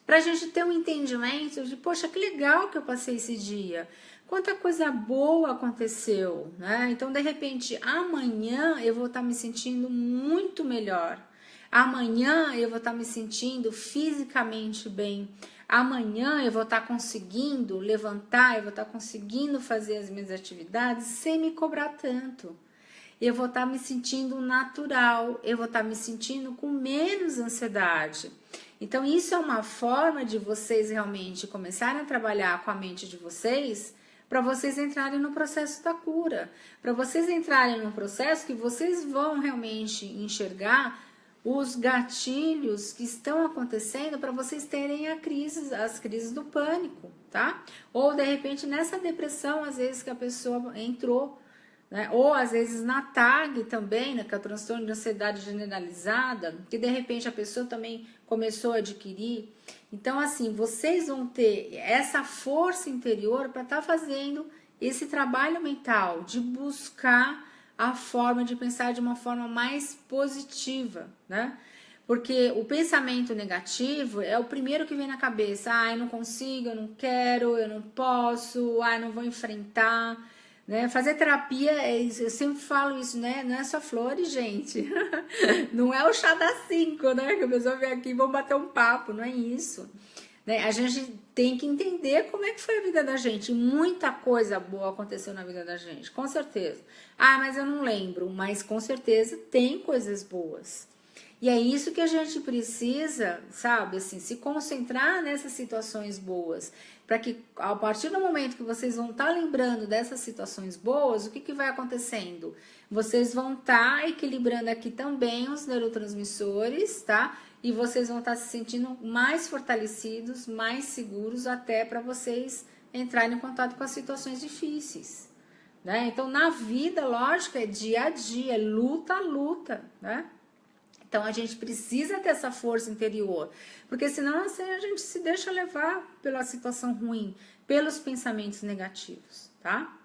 Pra gente ter um entendimento de, poxa, que legal que eu passei esse dia. Quanta coisa boa aconteceu, né? Então, de repente, amanhã eu vou estar me sentindo muito melhor. Amanhã eu vou estar me sentindo fisicamente bem. Amanhã eu vou estar conseguindo levantar, eu vou estar conseguindo fazer as minhas atividades sem me cobrar tanto. Eu vou estar me sentindo natural, eu vou estar me sentindo com menos ansiedade. Então, isso é uma forma de vocês realmente começarem a trabalhar com a mente de vocês, para vocês entrarem no processo da cura, para vocês entrarem no processo que vocês vão realmente enxergar os gatilhos que estão acontecendo para vocês terem as crises do pânico, tá? Ou de repente nessa depressão, às vezes que a pessoa entrou, né? Ou às vezes na TAG também, né? Que é o transtorno de ansiedade generalizada, que de repente a pessoa também começou a adquirir. Então, assim, vocês vão ter essa força interior para estar fazendo esse trabalho mental de buscar a forma de pensar de uma forma mais positiva, né? Porque o pensamento negativo é o primeiro que vem na cabeça. Ah, eu não consigo, eu não quero, eu não posso, ah, eu não vou enfrentar. né? Fazer terapia, eu sempre falo isso, né? Não é só flores, gente. Não é o chá das 5, né? Que a pessoa vem aqui e vão bater um papo, não é isso. Né? A gente tem que entender como é que foi a vida da gente. Muita coisa boa aconteceu na vida da gente, com certeza. Ah, mas eu não lembro. Mas com certeza tem coisas boas. E é isso que a gente precisa, sabe, assim, se concentrar nessas situações boas. Para que, a partir do momento que vocês vão estar lembrando dessas situações boas, o que vai acontecendo? Vocês vão estar equilibrando aqui também os neurotransmissores, tá? E vocês vão estar se sentindo mais fortalecidos, mais seguros, até para vocês entrarem em contato com as situações difíceis, né? Então, na vida, lógico, é dia a dia, é luta a luta, né? Então, a gente precisa ter essa força interior, porque senão assim, a gente se deixa levar pela situação ruim, pelos pensamentos negativos, tá?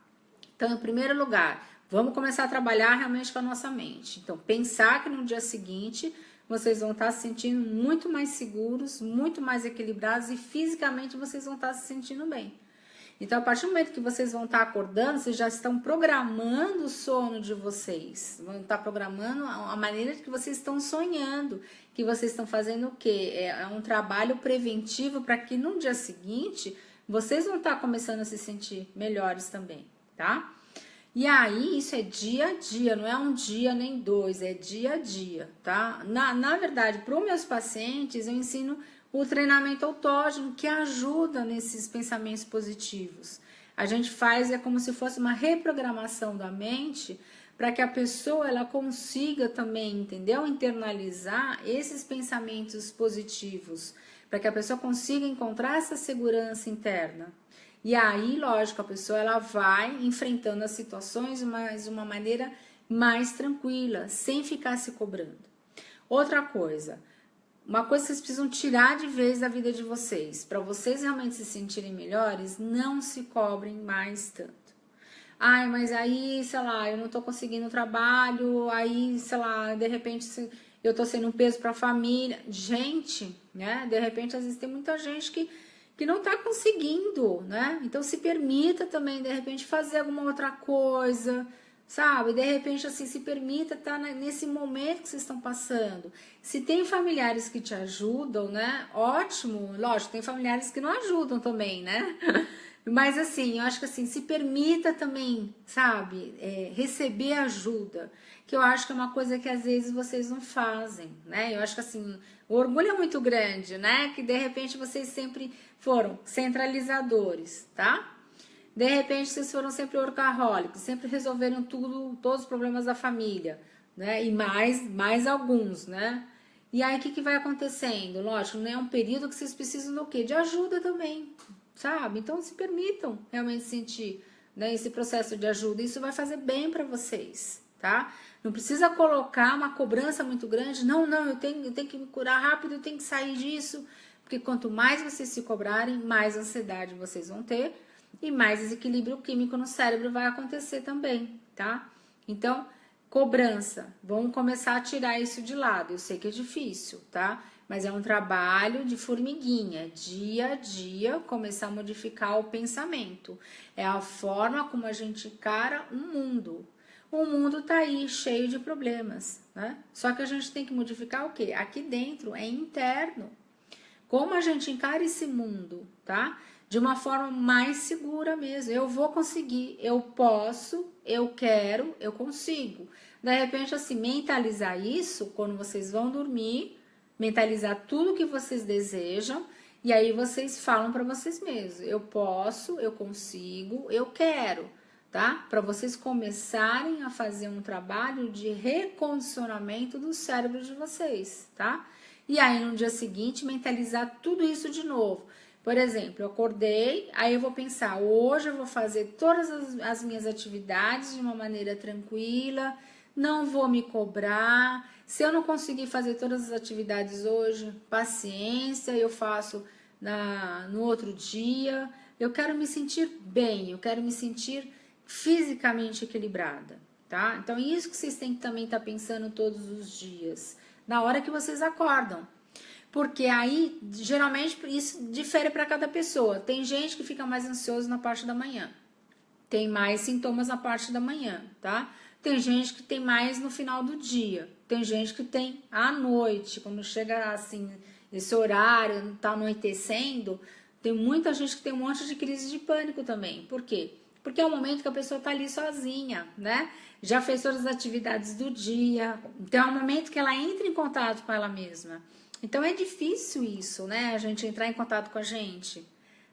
Então, em primeiro lugar, vamos começar a trabalhar realmente com a nossa mente. Então, pensar que no dia seguinte vocês vão estar se sentindo muito mais seguros, muito mais equilibrados e fisicamente vocês vão estar se sentindo bem. Então, a partir do momento que vocês vão estar acordando, vocês já estão programando o sono de vocês. Vão estar programando a maneira que vocês estão sonhando, que vocês estão fazendo o quê? É um trabalho preventivo para que no dia seguinte vocês vão estar começando a se sentir melhores também, tá? E aí, isso é dia a dia, não é um dia nem dois, é dia a dia, tá? Na verdade, para os meus pacientes, eu ensino o treinamento autógeno, que ajuda nesses pensamentos positivos. A gente faz, é como se fosse uma reprogramação da mente, para que a pessoa ela consiga também, entendeu? Internalizar esses pensamentos positivos, para que a pessoa consiga encontrar essa segurança interna. E aí, lógico, a pessoa ela vai enfrentando as situações mas de uma maneira mais tranquila, sem ficar se cobrando. Outra coisa, uma coisa que vocês precisam tirar de vez da vida de vocês, para vocês realmente se sentirem melhores, não se cobrem mais tanto. Ai, mas aí, sei lá, eu não tô conseguindo trabalho, aí, sei lá, de repente eu tô sendo um peso para a família. Gente, né? De repente, às vezes tem muita gente que não está conseguindo, né? Então se permita também, de repente, fazer alguma outra coisa, sabe? De repente, assim, se permita estar nesse momento que vocês estão passando. Se tem familiares que te ajudam, né? Ótimo, lógico, tem familiares que não ajudam também, né? Mas assim, eu acho que assim, se permita também, sabe? Receber ajuda, que eu acho que é uma coisa que às vezes vocês não fazem, né? Eu acho que assim, o orgulho é muito grande, né? Que de repente vocês sempre foram centralizadores, tá? De repente vocês foram sempre workaholics, sempre resolveram tudo, todos os problemas da família, né? E mais alguns, né? E aí o que vai acontecendo? Lógico, né? É um período que vocês precisam do quê? De ajuda também, sabe? Então se permitam realmente sentir, né, esse processo de ajuda. Isso vai fazer bem para vocês, tá? Não precisa colocar uma cobrança muito grande. Não, eu tenho que me curar rápido, eu tenho que sair disso. Porque quanto mais vocês se cobrarem, mais ansiedade vocês vão ter e mais desequilíbrio químico no cérebro vai acontecer também, tá? Então, cobrança. Vamos começar a tirar isso de lado. Eu sei que é difícil, tá? Mas é um trabalho de formiguinha. Dia a dia, começar a modificar o pensamento. É a forma como a gente encara o mundo. O mundo tá aí, cheio de problemas, né? Só que a gente tem que modificar o quê? Aqui dentro, é interno. Como a gente encara esse mundo, tá? De uma forma mais segura mesmo. Eu vou conseguir, eu posso, eu quero, eu consigo. De repente, assim, mentalizar isso quando vocês vão dormir, mentalizar tudo que vocês desejam, e aí vocês falam para vocês mesmos: eu posso, eu consigo, eu quero, tá? Para vocês começarem a fazer um trabalho de recondicionamento do cérebro de vocês, tá? E aí, no dia seguinte, mentalizar tudo isso de novo. Por exemplo, eu acordei, aí eu vou pensar: hoje eu vou fazer todas as minhas atividades de uma maneira tranquila, não vou me cobrar. Se eu não conseguir fazer todas as atividades hoje, paciência, eu faço no outro dia. Eu quero me sentir bem, eu quero me sentir fisicamente equilibrada, tá? Então, isso que vocês têm que também estar pensando todos os dias, na hora que vocês acordam. Porque aí, geralmente, isso difere para cada pessoa. Tem gente que fica mais ansioso na parte da manhã. tem mais sintomas na parte da manhã, tá? Tem gente que tem mais no final do dia, tem gente que tem à noite, quando chega assim, esse horário, tá anoitecendo, tem muita gente que tem um monte de crise de pânico também. Por quê? Porque é o momento que a pessoa tá ali sozinha, né? Já fez todas as atividades do dia, então é o momento que ela entra em contato com ela mesma. Então é difícil isso, né? A gente entrar em contato com a gente,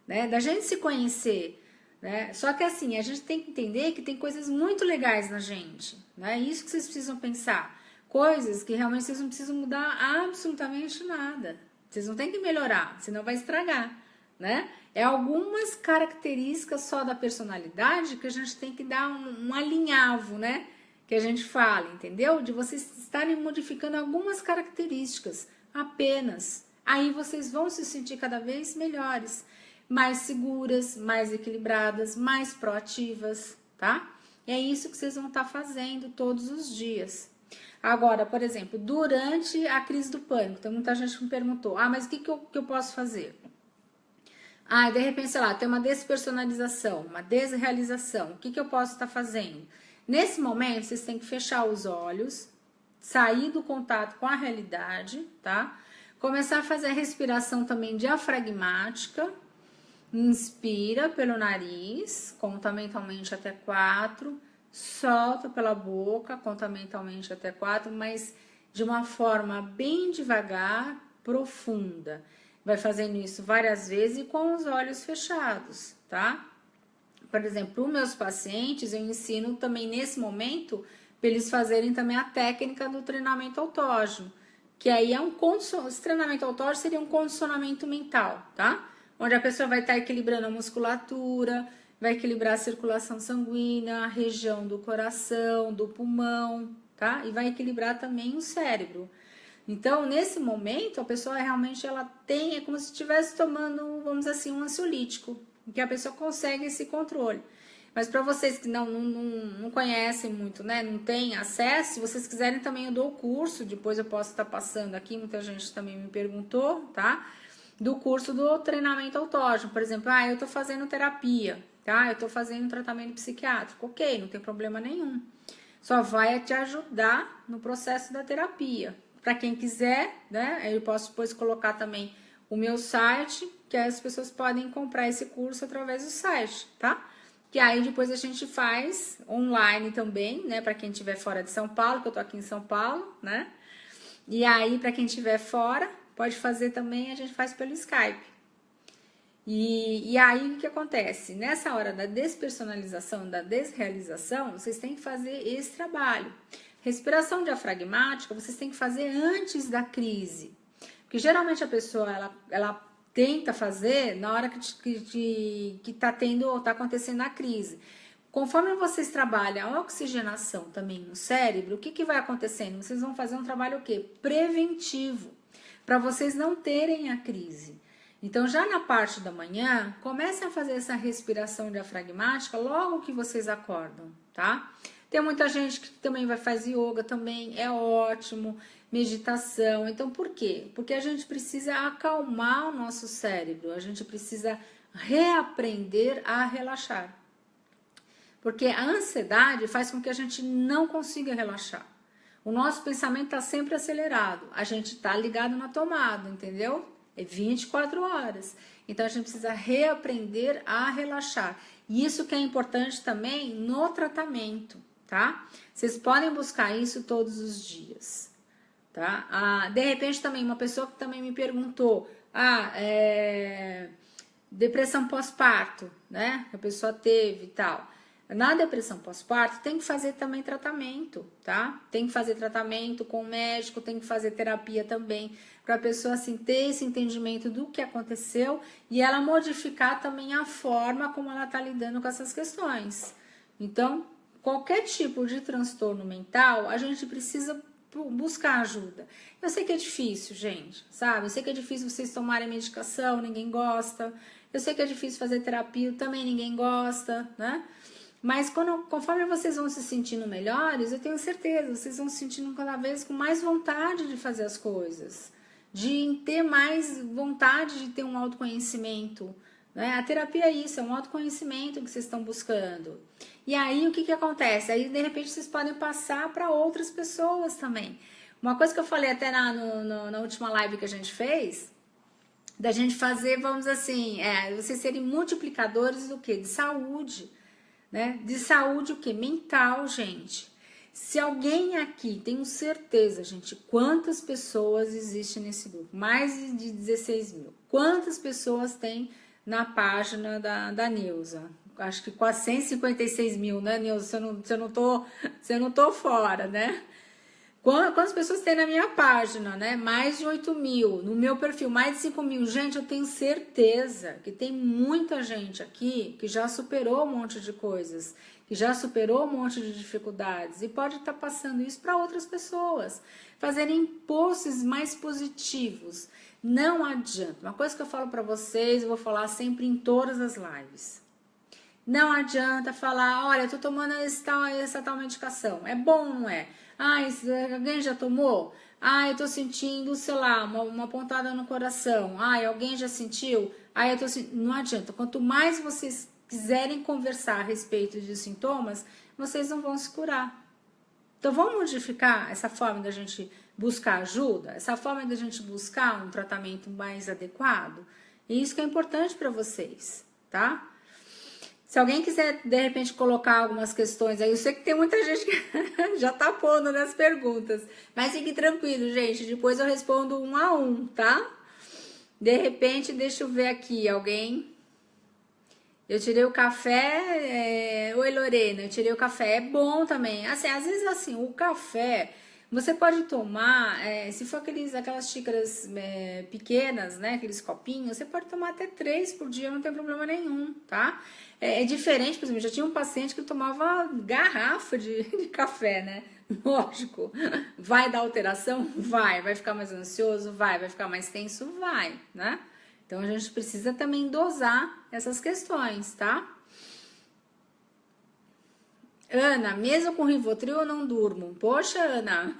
né? Da gente se conhecer, né? Só que assim, a gente tem que entender que tem coisas muito legais na gente, né? Isso que vocês precisam pensar. Coisas que realmente vocês não precisam mudar absolutamente nada. Vocês não têm que melhorar, senão vai estragar, né? É algumas características só da personalidade que a gente tem que dar um alinhavo, né? Que a gente fala, entendeu? De vocês estarem modificando algumas características apenas. Aí vocês vão se sentir cada vez melhores, mais seguras, mais equilibradas, mais proativas, tá? E é isso que vocês vão estar fazendo todos os dias. Agora, por exemplo, durante a crise do pânico, tem muita gente que me perguntou, mas o que eu posso fazer? De repente, sei lá, tem uma despersonalização, uma desrealização, o que eu posso estar fazendo? Nesse momento, vocês têm que fechar os olhos, sair do contato com a realidade, tá? Começar a fazer a respiração também diafragmática. Inspira pelo nariz, conta mentalmente até 4, solta pela boca, conta mentalmente até 4, mas de uma forma bem devagar, profunda. Vai fazendo isso várias vezes e com os olhos fechados, tá? Por exemplo, para os meus pacientes, eu ensino também nesse momento para eles fazerem também a técnica do treinamento autógeno, que aí é esse treinamento autógeno seria um condicionamento mental, tá? Onde a pessoa vai estar equilibrando a musculatura, vai equilibrar a circulação sanguínea, a região do coração, do pulmão, tá? E vai equilibrar também o cérebro. Então, nesse momento, a pessoa realmente é como se estivesse tomando, vamos dizer assim, um ansiolítico, que a pessoa consegue esse controle. Mas para vocês que não conhecem muito, né, não têm acesso, se vocês quiserem também eu dou o curso, depois eu posso estar passando aqui, muita gente também me perguntou, tá? Do curso do treinamento autógeno, por exemplo, eu tô fazendo terapia, tá? Eu tô fazendo tratamento psiquiátrico, ok, não tem problema nenhum. Só vai te ajudar no processo da terapia. Para quem quiser, né, eu posso depois colocar também o meu site, que aí as pessoas podem comprar esse curso através do site, tá? Que aí depois a gente faz online também, né, para quem estiver fora de São Paulo, que eu tô aqui em São Paulo, né? E aí, para quem estiver fora, pode fazer também, a gente faz pelo Skype. E aí, o que acontece? Nessa hora da despersonalização, da desrealização, vocês têm que fazer esse trabalho. Respiração diafragmática, vocês têm que fazer antes da crise. Porque geralmente a pessoa, ela tenta fazer na hora que tá acontecendo a crise. Conforme vocês trabalham a oxigenação também no cérebro, o que vai acontecendo? Vocês vão fazer um trabalho o quê? Preventivo, para vocês não terem a crise. Então, já na parte da manhã, comecem a fazer essa respiração diafragmática logo que vocês acordam, tá? Tem muita gente que também vai fazer yoga também, é ótimo, meditação. Então, por quê? Porque a gente precisa acalmar o nosso cérebro, a gente precisa reaprender a relaxar. Porque a ansiedade faz com que a gente não consiga relaxar. O nosso pensamento está sempre acelerado, a gente está ligado na tomada, entendeu? É 24 horas. Então, a gente precisa reaprender a relaxar. E isso que é importante também no tratamento, tá? Vocês podem buscar isso todos os dias, tá? De repente, também, uma pessoa que também me perguntou, depressão pós-parto, né? Que a pessoa teve e tal. Na depressão pós-parto, tem que fazer também tratamento, tá? Tem que fazer tratamento com o médico, tem que fazer terapia também, para a pessoa, assim, ter esse entendimento do que aconteceu e ela modificar também a forma como ela tá lidando com essas questões. Então, qualquer tipo de transtorno mental, a gente precisa buscar ajuda. Eu sei que é difícil, gente, sabe? Eu sei que é difícil vocês tomarem medicação, ninguém gosta. Eu sei que é difícil fazer terapia, também ninguém gosta, né? Mas conforme vocês vão se sentindo melhores, eu tenho certeza, vocês vão se sentindo cada vez com mais vontade de fazer as coisas, de ter mais vontade de ter um autoconhecimento, né? A terapia é isso, é um autoconhecimento que vocês estão buscando. E aí, o que que acontece? Aí, de repente, vocês podem passar para outras pessoas também. Uma coisa que eu falei até na última live que a gente fez, da gente fazer, vamos assim, vocês serem multiplicadores do quê? De saúde, né? De saúde o quê? Mental, gente. Se alguém aqui, tenho certeza, gente, quantas pessoas existem nesse grupo? Mais de 16 mil. Quantas pessoas tem na página da Neuza? Acho que quase 156 mil, né, Neuza? Se eu não tô fora, né? Quantas pessoas tem na minha página, né? Mais de 8 mil. No meu perfil, mais de 5 mil. Gente, eu tenho certeza que tem muita gente aqui que já superou um monte de coisas, que já superou um monte de dificuldades e pode estar passando isso para outras pessoas, fazerem posts mais positivos. Não adianta. Uma coisa que eu falo para vocês, eu vou falar sempre em todas as lives. Não adianta falar, olha, eu tô tomando essa tal medicação. É bom, não é? Ah, alguém já tomou? Ah, eu tô sentindo, sei lá, uma pontada no coração. Ah, alguém já sentiu? Ah, eu tô sentindo. Não adianta. Quanto mais vocês quiserem conversar a respeito de sintomas, vocês não vão se curar. Então, vamos modificar essa forma da gente buscar ajuda? Essa forma da gente buscar um tratamento mais adequado? E isso que é importante para vocês, tá? Se alguém quiser, de repente, colocar algumas questões aí, eu sei que tem muita gente que já tá pondo nas perguntas, mas fique tranquilo, gente, depois eu respondo um a um, tá? De repente, deixa eu ver aqui, alguém... Eu tirei o café, oi Lorena, eu tirei o café, é bom também, assim, às vezes assim, o café... Você pode tomar, se for aquelas xícaras pequenas, né, aqueles copinhos, você pode tomar até 3 por dia, não tem problema nenhum, tá? É diferente, por exemplo, já tinha um paciente que tomava garrafa de café, né? Lógico, vai dar alteração? Vai ficar mais ansioso? Vai ficar mais tenso? Vai, né? Então, a gente precisa também dosar essas questões, tá? Ana, mesmo com Rivotril eu não durmo. Poxa, Ana.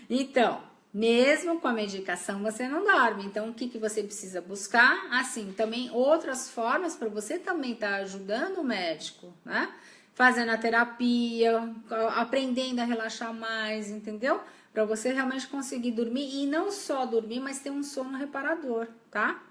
Então, mesmo com a medicação você não dorme. Então, o que você precisa buscar? Assim, também outras formas para você também estar ajudando o médico, né? Fazendo a terapia, aprendendo a relaxar mais, entendeu? Para você realmente conseguir dormir e não só dormir, mas ter um sono reparador, tá?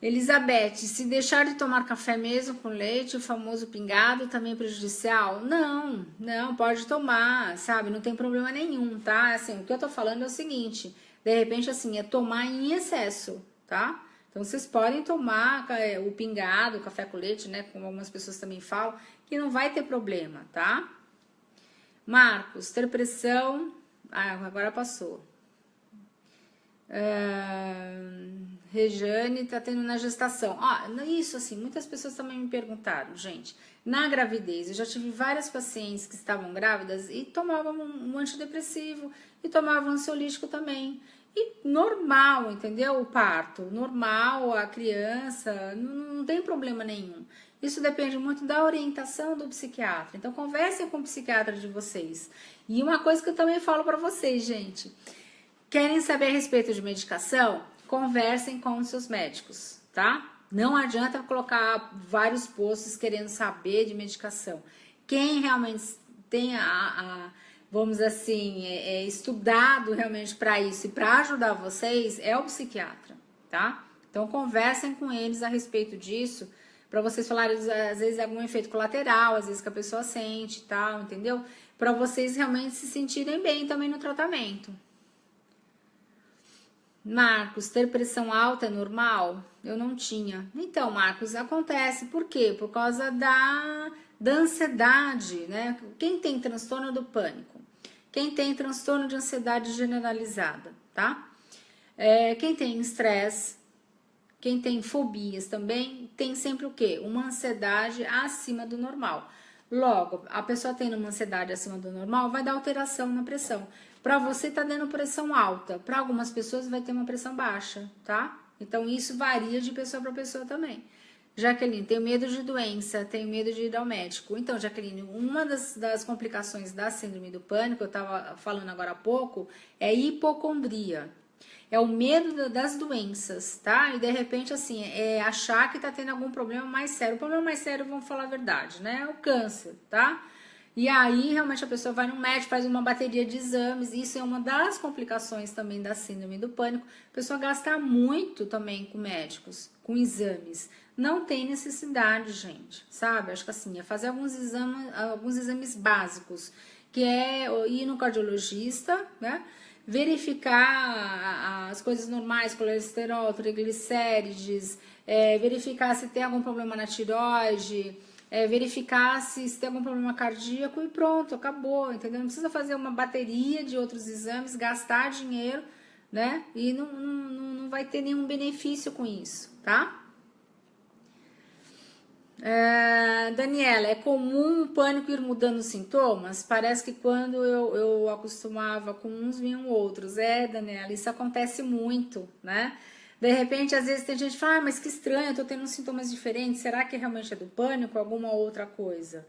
Elizabeth, se deixar de tomar café mesmo com leite, o famoso pingado, também é prejudicial? Não, pode tomar, sabe? Não tem problema nenhum, tá? Assim, o que eu tô falando é o seguinte, de repente, assim, é tomar em excesso, tá? Então, vocês podem tomar o pingado, o café com leite, né? Como algumas pessoas também falam, que não vai ter problema, tá? Marcos, ter pressão... Ah, agora passou. Rejane tá tendo na gestação. Isso assim, muitas pessoas também me perguntaram, gente. Na gravidez, eu já tive várias pacientes que estavam grávidas e tomavam um antidepressivo e tomavam ansiolítico também. E normal, entendeu? O parto, normal, a criança, não tem problema nenhum. Isso depende muito da orientação do psiquiatra. Então, conversem com o psiquiatra de vocês. E uma coisa que eu também falo para vocês, gente. Querem saber a respeito de medicação? Conversem com os seus médicos, tá? Não adianta colocar vários posts querendo saber de medicação. Quem realmente tem vamos assim, estudado realmente para isso e para ajudar vocês é o psiquiatra, tá? Então conversem com eles a respeito disso, para vocês falarem às vezes algum efeito colateral, às vezes que a pessoa sente e tal, entendeu? Para vocês realmente se sentirem bem também no tratamento. Marcos, ter pressão alta é normal? Eu não tinha. Então, Marcos, acontece. Por quê? Por causa da ansiedade, né? Quem tem transtorno do pânico? Quem tem transtorno de ansiedade generalizada, tá? Quem tem estresse, quem tem fobias também, tem sempre o quê? Uma ansiedade acima do normal. Logo, a pessoa tendo uma ansiedade acima do normal vai dar alteração na pressão. Para você tá dando pressão alta, para algumas pessoas vai ter uma pressão baixa, tá? Então isso varia de pessoa para pessoa também. Jaqueline, tenho medo de doença, tenho medo de ir ao médico. Então, Jaqueline, uma das complicações da síndrome do pânico, eu tava falando agora há pouco, é hipocondria, É o medo das doenças, tá? E de repente, assim, é achar que tá tendo algum problema mais sério. O problema mais sério, vamos falar a verdade, né? É o câncer, tá? E aí, realmente, a pessoa vai no médico, faz uma bateria de exames. Isso é uma das complicações também da síndrome do pânico. A pessoa gasta muito também com médicos, com exames. Não tem necessidade, gente, sabe? Acho que assim, é fazer alguns exames básicos, que é ir no cardiologista, né? Verificar as coisas normais, colesterol, triglicérides, verificar se tem algum problema na tireoide, verificar se tem algum problema cardíaco e pronto, acabou, entendeu? Não precisa fazer uma bateria de outros exames, gastar dinheiro, né? E não vai ter nenhum benefício com isso, tá? Daniela, é comum o pânico ir mudando os sintomas? Parece que quando eu acostumava com uns, vinham outros. Daniela, isso acontece muito, né? De repente, às vezes tem gente que fala, mas que estranho, eu tô tendo sintomas diferentes, será que realmente é do pânico ou alguma outra coisa?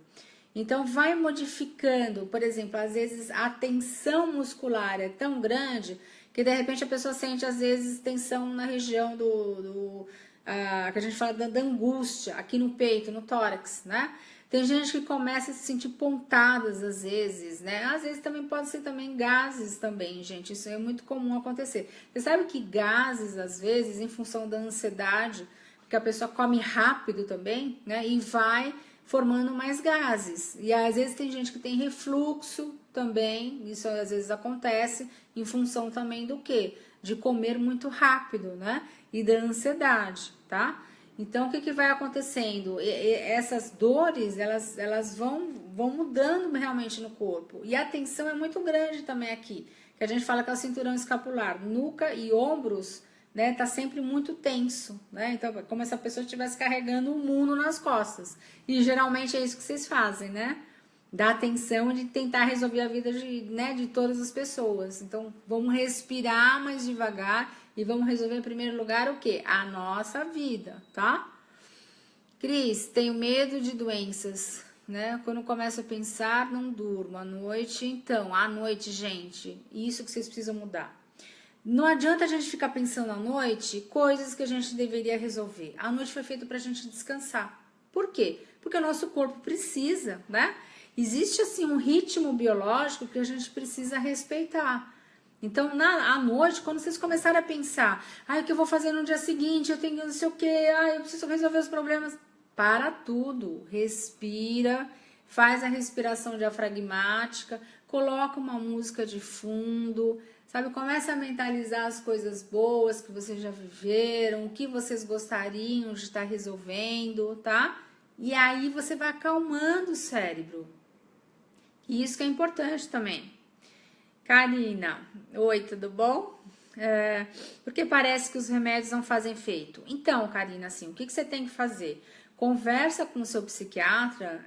Então, vai modificando, por exemplo, às vezes a tensão muscular é tão grande que de repente a pessoa sente, às vezes, tensão na região que a gente fala da angústia, aqui no peito, no tórax, né? Tem gente que começa a se sentir pontadas às vezes, né? Às vezes também pode ser também gases também, gente. Isso é muito comum acontecer. Você sabe que gases, às vezes, em função da ansiedade, porque a pessoa come rápido também, né? E vai formando mais gases. E às vezes tem gente que tem refluxo também. Isso às vezes acontece em função também do quê? De comer muito rápido, né? E da ansiedade, tá? Então, o que vai acontecendo? Essas dores, elas vão mudando realmente no corpo. E a tensão é muito grande também aqui, que a gente fala que é o cinturão escapular. Nuca e ombros, né, tá sempre muito tenso, né? Então, como se a pessoa estivesse carregando um mundo nas costas. E geralmente é isso que vocês fazem, né? Dá atenção de tentar resolver a vida de todas as pessoas. Então, vamos respirar mais devagar e vamos resolver em primeiro lugar o quê? A nossa vida, tá? Cris, tenho medo de doenças, né? Quando começo a pensar, não durmo à noite. Então, à noite, gente, isso que vocês precisam mudar. Não adianta a gente ficar pensando à noite coisas que a gente deveria resolver. A noite foi feita pra gente descansar. Por quê? Porque o nosso corpo precisa, né? Existe, assim, um ritmo biológico que a gente precisa respeitar. Então, à noite, quando vocês começarem a pensar, o que eu vou fazer no dia seguinte, eu tenho não sei o que, eu preciso resolver os problemas. Para tudo, respira, faz a respiração diafragmática, coloca uma música de fundo, sabe? Começa a mentalizar as coisas boas que vocês já viveram, o que vocês gostariam de estar resolvendo, tá? E aí você vai acalmando o cérebro. E isso que é importante também. Karina, oi, tudo bom? Porque parece que os remédios não fazem efeito. Então, Karina, assim, o que você tem que fazer? Conversa com o seu psiquiatra,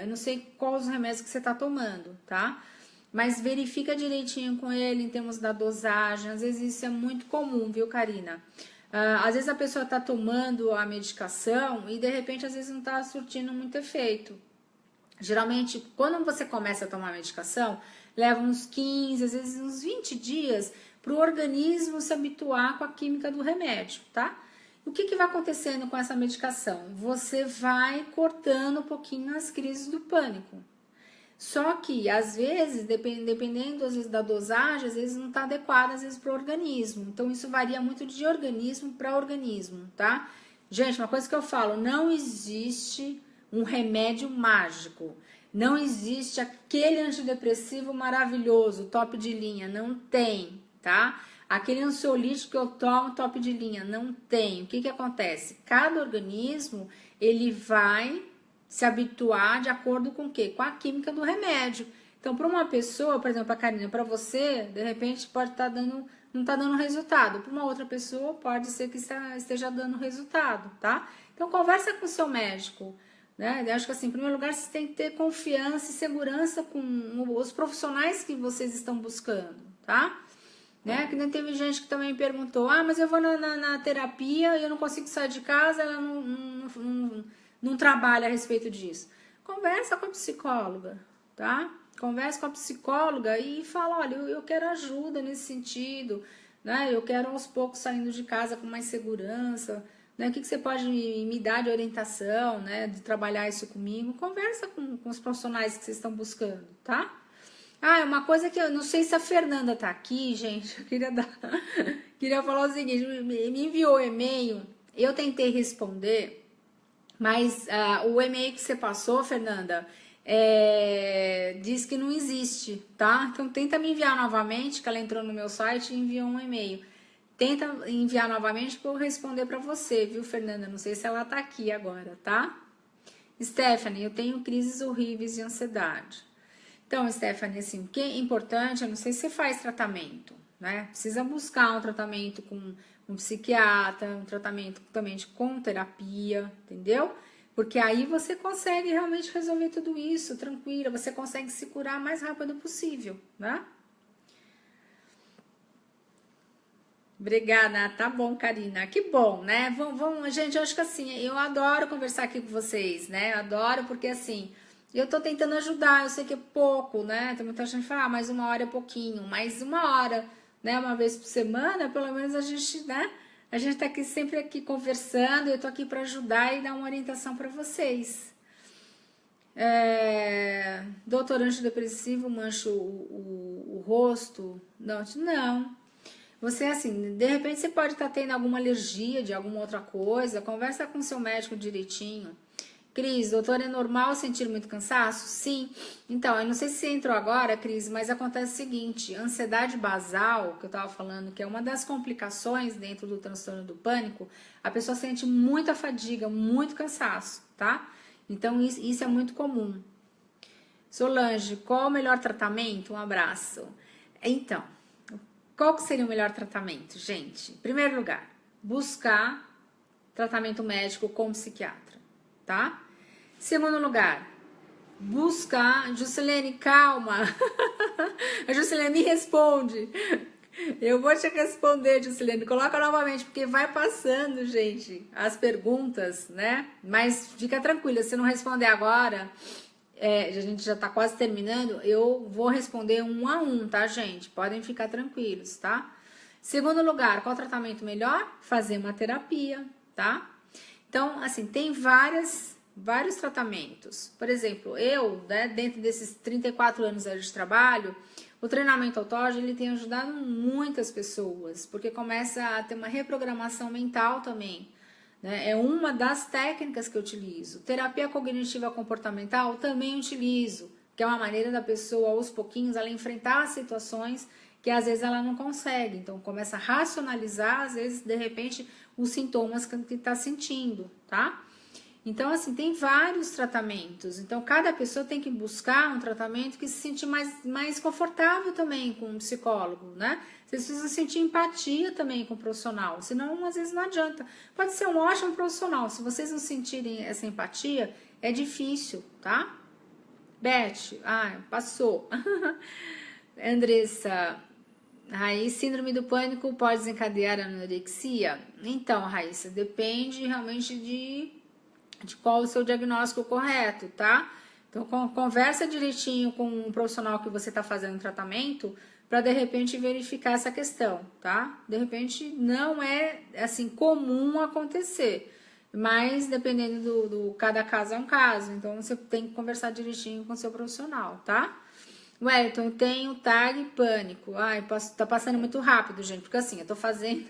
eu não sei quais os remédios que você está tomando, tá? Mas verifica direitinho com ele em termos da dosagem. Às vezes isso é muito comum, viu, Karina? Às vezes a pessoa está tomando a medicação e de repente às vezes não está surtindo muito efeito. Geralmente, quando você começa a tomar a medicação, leva uns 15, às vezes uns 20 dias para o organismo se habituar com a química do remédio, tá? O que vai acontecendo com essa medicação? Você vai cortando um pouquinho as crises do pânico. Só que, às vezes, dependendo às vezes, da dosagem, às vezes não está adequada, às vezes, para o organismo. Então, isso varia muito de organismo para organismo, tá? Gente, uma coisa que eu falo, não existe um remédio mágico. Não existe aquele antidepressivo maravilhoso, top de linha. Não tem, tá? Aquele ansiolítico que eu tomo, top de linha. Não tem. O que acontece? Cada organismo, ele vai se habituar de acordo com o quê? Com a química do remédio. Então, para uma pessoa, por exemplo, a Karina, para você, de repente pode estar não está dando resultado. Para uma outra pessoa, pode ser que esteja dando resultado, tá? Então, conversa com o seu médico, né? Eu acho que assim, em primeiro lugar, você tem que ter confiança e segurança com os profissionais que vocês estão buscando, tá? Né? Que nem teve gente que também perguntou, mas eu vou na terapia e eu não consigo sair de casa, ela não trabalha a respeito disso. Conversa com a psicóloga, tá? Conversa com a psicóloga e fala, olha, eu quero ajuda nesse sentido, né? Eu quero aos poucos saindo de casa com mais segurança, né? O que você pode me dar de orientação, né? De trabalhar isso comigo? Conversa com os profissionais que vocês estão buscando, tá? Ah, é uma coisa que eu não sei se a Fernanda tá aqui, gente. Eu queria queria falar o seguinte: me enviou e-mail, eu tentei responder, mas o e-mail que você passou, Fernanda, diz que não existe, tá? Então tenta me enviar novamente, que ela entrou no meu site e enviou um e-mail. Tenta enviar novamente para eu responder para você, viu, Fernanda? Não sei se ela tá aqui agora, tá? Stephanie, eu tenho crises horríveis de ansiedade. Então, Stephanie, assim, o que é importante, eu não sei se você faz tratamento, né? Precisa buscar um tratamento com um psiquiatra, um tratamento também com terapia, entendeu? Porque aí você consegue realmente resolver tudo isso tranquila, você consegue se curar o mais rápido possível, né? Obrigada, tá bom, Karina. Que bom, né? Vamos, gente, eu acho que assim, eu adoro conversar aqui com vocês, né? Adoro porque assim, eu tô tentando ajudar, eu sei que é pouco, né? Tem muita gente que fala, mais 1 hora é pouquinho, mais 1 hora, né? Uma vez por semana, pelo menos a gente, né? A gente tá aqui sempre aqui conversando, eu tô aqui para ajudar e dar uma orientação para vocês. Doutor antidepressivo mancha o rosto? Não. Você, assim, de repente você pode estar tendo alguma alergia de alguma outra coisa, conversa com seu médico direitinho. Cris, doutor, é normal sentir muito cansaço? Sim. Então, eu não sei se você entrou agora, Cris, mas acontece o seguinte, ansiedade basal, que eu tava falando, que é uma das complicações dentro do transtorno do pânico, a pessoa sente muita fadiga, muito cansaço, tá? Então, isso é muito comum. Solange, qual o melhor tratamento? Um abraço. Então, qual que seria o melhor tratamento, gente? Em primeiro lugar, buscar tratamento médico com psiquiatra, tá? Segundo lugar, buscar... Juscelene, calma. A Juscelene me responde. Eu vou te responder, Juscelene. Coloca novamente, porque vai passando, gente, as perguntas, né? Mas fica tranquila, se não responder agora... a gente já tá quase terminando, eu vou responder 1 a 1, tá, gente? Podem ficar tranquilos, tá? Segundo lugar, qual tratamento melhor? Fazer uma terapia, tá? Então, assim, tem vários tratamentos. Por exemplo, eu, né, dentro desses 34 anos de trabalho, o treinamento autógeno, ele tem ajudado muitas pessoas, porque começa a ter uma reprogramação mental também, né? É uma das técnicas que eu utilizo. Terapia cognitiva comportamental também utilizo, que é uma maneira da pessoa, aos pouquinhos, ela enfrentar situações que às vezes ela não consegue. Então, começa a racionalizar, às vezes, de repente, os sintomas que está sentindo, tá? Então, assim, tem vários tratamentos. Então, cada pessoa tem que buscar um tratamento que se sente mais confortável também com um psicólogo, né? Vocês precisam sentir empatia também com o profissional, senão, às vezes, não adianta. Pode ser um ótimo profissional, se vocês não sentirem essa empatia, é difícil, tá? Beth, passou. Andressa, Raíssa, síndrome do pânico pode desencadear a anorexia? Então, Raíssa, depende realmente de qual o seu diagnóstico correto, tá? Então, conversa direitinho com um profissional que você está fazendo tratamento para, de repente, verificar essa questão, tá? De repente, não é, assim, comum acontecer, mas dependendo do cada caso é um caso, então você tem que conversar direitinho com o seu profissional, tá? Wellington, eu tenho TAG e pânico. Tá passando muito rápido, gente, porque assim, eu tô fazendo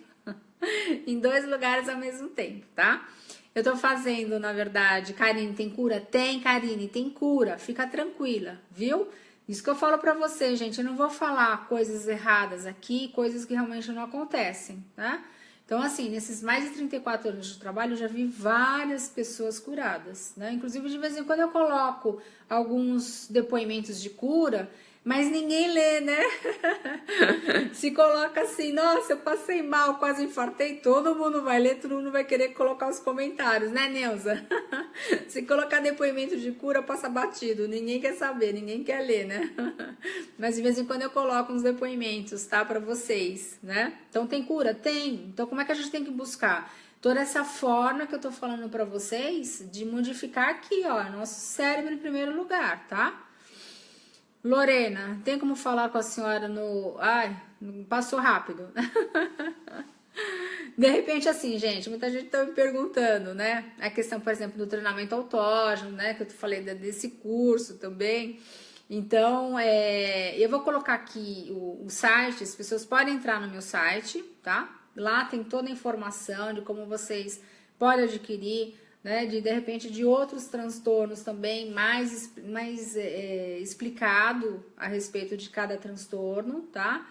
em 2 lugares ao mesmo tempo, tá? Eu tô fazendo, na verdade, Karine, tem cura? Tem, Karine, tem cura. Fica tranquila, viu? Isso que eu falo pra você, gente. Eu não vou falar coisas erradas aqui, coisas que realmente não acontecem, tá? Então, assim, nesses mais de 34 anos de trabalho, eu já vi várias pessoas curadas, né? Inclusive, de vez em quando eu coloco alguns depoimentos de cura, mas ninguém lê, né? Se coloca assim, nossa, eu passei mal, quase infartei, todo mundo vai ler, todo mundo vai querer colocar os comentários, né, Neuza? Se colocar depoimento de cura, passa batido, ninguém quer saber, ninguém quer ler, né? Mas de vez em quando eu coloco uns depoimentos, tá, pra vocês, né? Então tem cura? Tem. Então como é que a gente tem que buscar? Toda essa forma que eu tô falando pra vocês, de modificar aqui, ó, nosso cérebro em primeiro lugar, tá? Lorena, tem como falar com a senhora no... Ai, passou rápido. De repente, assim, gente, muita gente tá me perguntando, né? A questão, por exemplo, do treinamento autógeno, né? Que eu falei desse curso também. Então, eu vou colocar aqui o site, as pessoas podem entrar no meu site, tá? Lá tem toda a informação de como vocês podem adquirir, né? De repente, de outros transtornos também, mais explicado a respeito de cada transtorno, tá?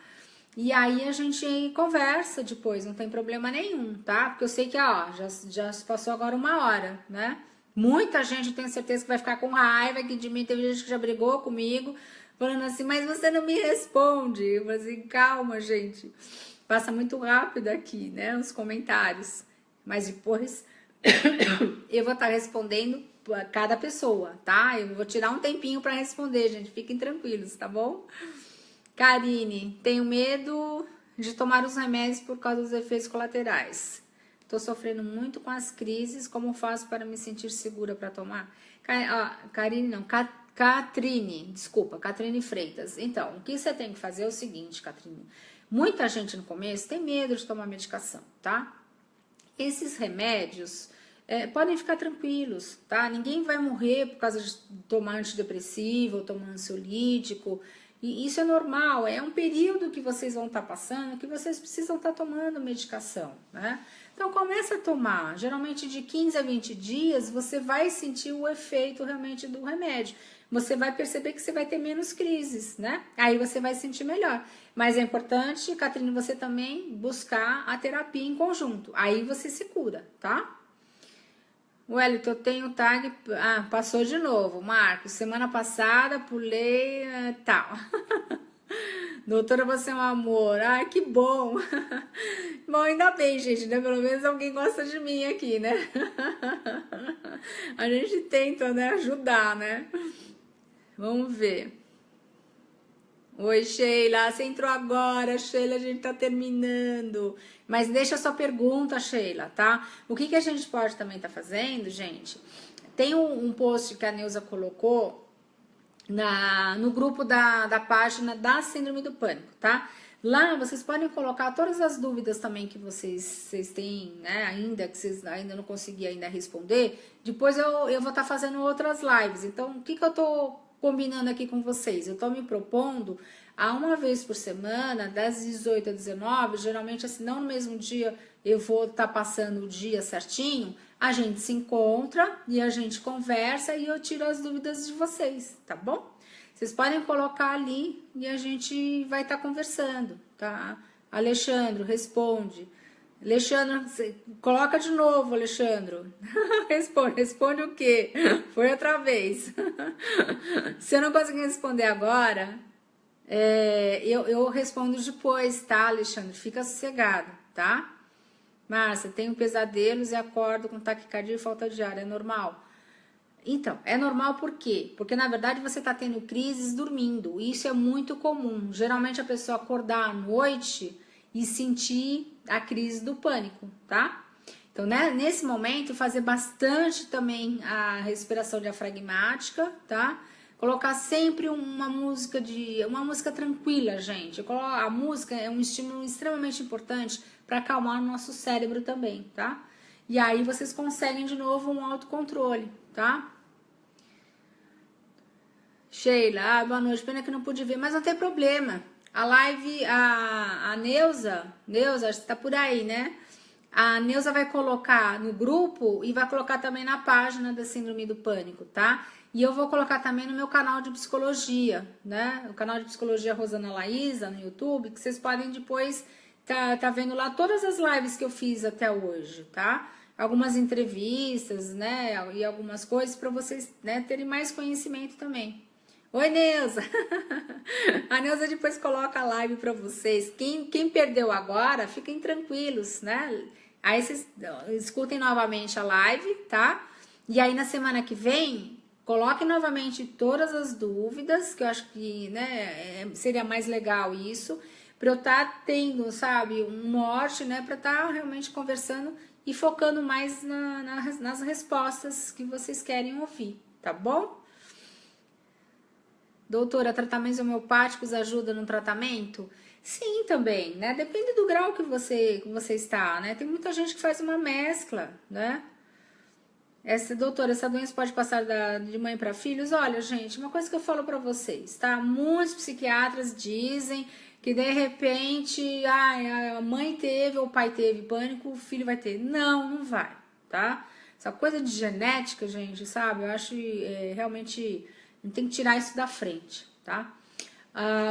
E aí a gente conversa depois, não tem problema nenhum, tá? Porque eu sei que, ó, já se passou agora 1 hora, né? Muita gente, eu tenho certeza que vai ficar com raiva aqui de mim. Teve gente que já brigou comigo, falando assim, mas você não me responde. Eu falei assim, calma, gente. Passa muito rápido aqui, né, os comentários. Mas depois eu vou estar respondendo a cada pessoa, tá? Eu vou tirar um tempinho para responder, gente. Fiquem tranquilos, tá bom? Karine, tenho medo de tomar os remédios por causa dos efeitos colaterais. Estou sofrendo muito com as crises. Como faço para me sentir segura para tomar? Karine, não. Catrine, desculpa, Catrine Freitas. Então, o que você tem que fazer é o seguinte, Catrine. Muita gente no começo tem medo de tomar medicação, tá? Esses remédios podem ficar tranquilos, tá? Ninguém vai morrer por causa de tomar antidepressivo ou tomar ansiolítico. E isso é normal, é um período que vocês vão estar passando, que vocês precisam estar tomando medicação, né? Então, começa a tomar, geralmente de 15 a 20 dias, você vai sentir o efeito realmente do remédio. Você vai perceber que você vai ter menos crises, né? Aí você vai sentir melhor. Mas é importante, Catrine, você também buscar a terapia em conjunto. Aí você se cura, tá? Wellington, eu tenho tag... Ah, passou de novo. Marcos, semana passada pulei... tal. Doutora, você é um amor. Ai, que bom. Bom, ainda bem, gente, né? Pelo menos alguém gosta de mim aqui, né? A gente tenta, né, ajudar, né? Vamos ver. Oi, Sheila, você entrou agora, Sheila, a gente tá terminando. Mas deixa a sua pergunta, Sheila, tá? O que a gente pode também tá fazendo, gente? Tem um post que a Neuza colocou no grupo da página da Síndrome do Pânico, tá? Lá vocês podem colocar todas as dúvidas também que vocês têm, né, ainda, que vocês ainda não conseguiram ainda responder. Depois eu vou estar fazendo outras lives. Então, o que eu tô combinando aqui com vocês? Eu tô me propondo a uma vez por semana, das 18 às 19, geralmente assim, não no mesmo dia eu vou estar passando o dia certinho, a gente se encontra e a gente conversa e eu tiro as dúvidas de vocês, tá bom? Vocês podem colocar ali e a gente vai estar conversando, tá? Alexandro, responde. Alexandro, coloca de novo, Alexandro. Responde o quê? Foi outra vez. Se eu não conseguir responder agora, eu respondo depois, tá, Alexandre? Fica sossegado, tá? Márcia, tenho pesadelos e acordo com taquicardia e falta de ar, é normal? Então, é normal por quê? Porque na verdade você está tendo crises dormindo, e isso é muito comum. Geralmente a pessoa acordar à noite e sentir a crise do pânico, tá? Então, né, nesse momento, fazer bastante também a respiração diafragmática, tá? Colocar sempre uma música tranquila, gente. A música é um estímulo extremamente importante para acalmar o nosso cérebro também, tá? E aí vocês conseguem de novo um autocontrole, tá? Sheila, boa noite, pena que não pude ver, mas não tem problema. A live, a Neuza, você tá por aí, né? A Neuza vai colocar no grupo e vai colocar também na página da Síndrome do Pânico, tá? E eu vou colocar também no meu canal de psicologia, né? O canal de psicologia Rosana Laísa no YouTube, que vocês podem depois tá vendo lá todas as lives que eu fiz até hoje, tá? Algumas entrevistas, né? E algumas coisas para vocês, né, terem mais conhecimento também. Oi, Neuza! A Neuza depois coloca a live para vocês. Quem perdeu agora, fiquem tranquilos, né? Aí vocês escutem novamente a live, tá? E aí na semana que vem, coloquem novamente todas as dúvidas, que eu acho que, né, seria mais legal isso, para eu estar tendo, sabe, um norte, né, para estar realmente conversando e focando mais nas respostas que vocês querem ouvir, tá bom? Doutora, tratamentos homeopáticos ajudam no tratamento? Sim, também, né? Depende do grau que você está, né? Tem muita gente que faz uma mescla, né? Doutora, essa doença pode passar de mãe para filhos? Olha, gente, uma coisa que eu falo para vocês, tá? Muitos psiquiatras dizem que de repente, a mãe teve ou o pai teve pânico, o filho vai ter. Não, não vai, tá? Essa coisa de genética, gente, sabe? Eu acho realmente a gente tem que tirar isso da frente, tá?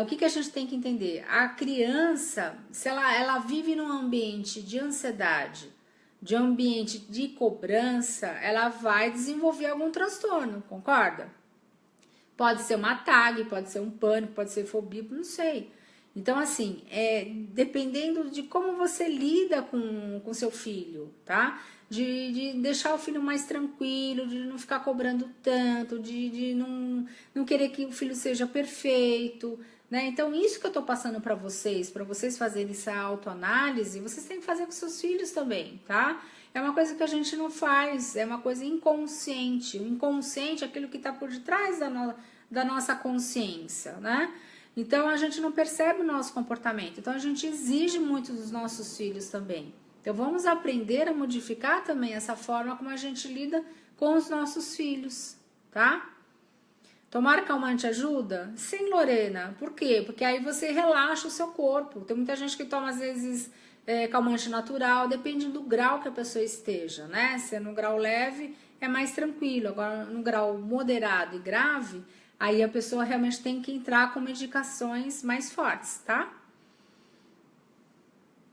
O que a gente tem que entender? A criança, se ela vive num ambiente de ansiedade, de um ambiente de cobrança, ela vai desenvolver algum transtorno, concorda? Pode ser uma TAG, pode ser um pânico, pode ser fobia, não sei. Então, assim, dependendo de como você lida com seu filho, tá? De deixar o filho mais tranquilo, de não ficar cobrando tanto, de não querer que o filho seja perfeito, né? Então, isso que eu tô passando para vocês fazerem essa autoanálise, vocês têm que fazer com seus filhos também, tá? É uma coisa que a gente não faz, é uma coisa inconsciente. O inconsciente é aquilo que tá por detrás da nossa consciência, né? Então, a gente não percebe o nosso comportamento. Então, a gente exige muito dos nossos filhos também. Então, vamos aprender a modificar também essa forma como a gente lida com os nossos filhos, tá? Tomar calmante ajuda? Sim, Lorena. Por quê? Porque aí você relaxa o seu corpo. Tem muita gente que toma, às vezes, calmante natural, depende do grau que a pessoa esteja, né? Se é no grau leve, é mais tranquilo. Agora, no grau moderado e grave, aí a pessoa realmente tem que entrar com medicações mais fortes, tá?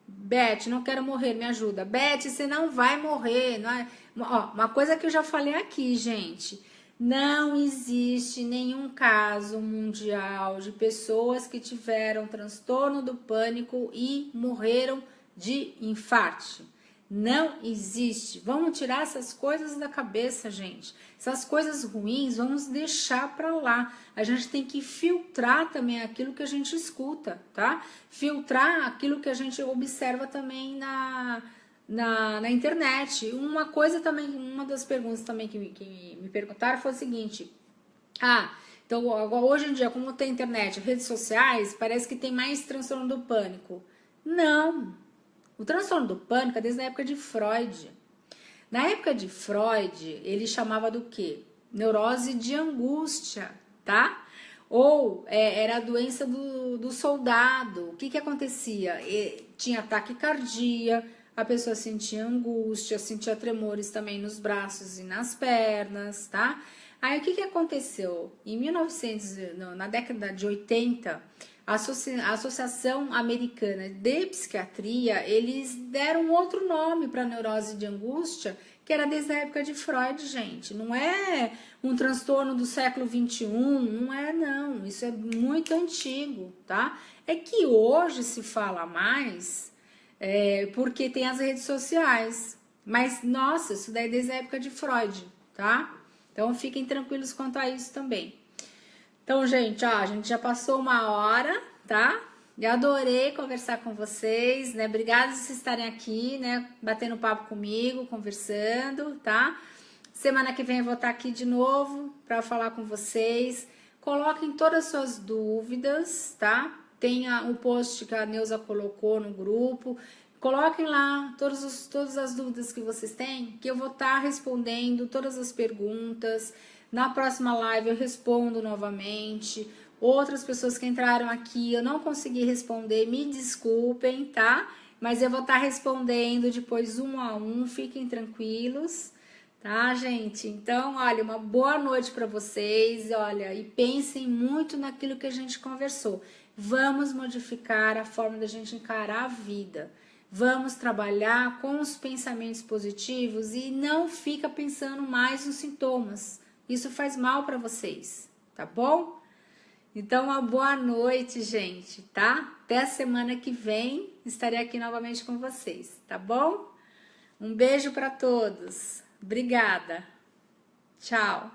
Beth, não quero morrer, me ajuda. Beth, você não vai morrer. Não é... Ó, uma coisa que eu já falei aqui, gente. Não existe nenhum caso mundial de pessoas que tiveram transtorno do pânico e morreram de infarto. Não existe. Vamos tirar essas coisas da cabeça, gente. Essas coisas ruins, vamos deixar pra lá. A gente tem que filtrar também aquilo que a gente escuta, tá? Filtrar aquilo que a gente observa também na internet. Uma coisa também, uma das perguntas também que me perguntaram foi o seguinte: então hoje em dia, como tem internet, redes sociais, parece que tem mais transtorno do pânico. Não. O transtorno do pânico é desde a época de Freud. Na época de Freud, ele chamava do quê? Neurose de angústia, tá? Ou era a doença do soldado. O que acontecia? Tinha taquicardia, a pessoa sentia angústia, sentia tremores também nos braços e nas pernas, tá? Aí o que aconteceu? Em 1900, na década de 80, a Associação Americana de Psiquiatria, eles deram outro nome para a neurose de angústia, que era desde a época de Freud, gente. Não é um transtorno do século XXI, não é não. Isso é muito antigo, tá? É que hoje se fala mais porque tem as redes sociais. Mas, nossa, isso daí é desde a época de Freud, tá? Então, fiquem tranquilos quanto a isso também. Então, gente, ó, a gente já passou 1 hora, tá? Eu adorei conversar com vocês, né? Obrigada por vocês estarem aqui, né? Batendo papo comigo, conversando, tá? Semana que vem eu vou estar aqui de novo para falar com vocês. Coloquem todas as suas dúvidas, tá? Tem o post que a Neuza colocou no grupo. Coloquem lá todas as dúvidas que vocês têm, que eu vou estar respondendo todas as perguntas. Na próxima live eu respondo novamente. Outras pessoas que entraram aqui eu não consegui responder, me desculpem, tá? Mas eu vou estar respondendo depois 1 a 1, fiquem tranquilos, tá, gente? Então, olha, uma boa noite para vocês, olha, e pensem muito naquilo que a gente conversou. Vamos modificar a forma da gente encarar a vida. Vamos trabalhar com os pensamentos positivos e não fica pensando mais nos sintomas. Isso faz mal para vocês, tá bom? Então, uma boa noite, gente, tá? Até a semana que vem estarei aqui novamente com vocês, tá bom? Um beijo para todos. Obrigada. Tchau.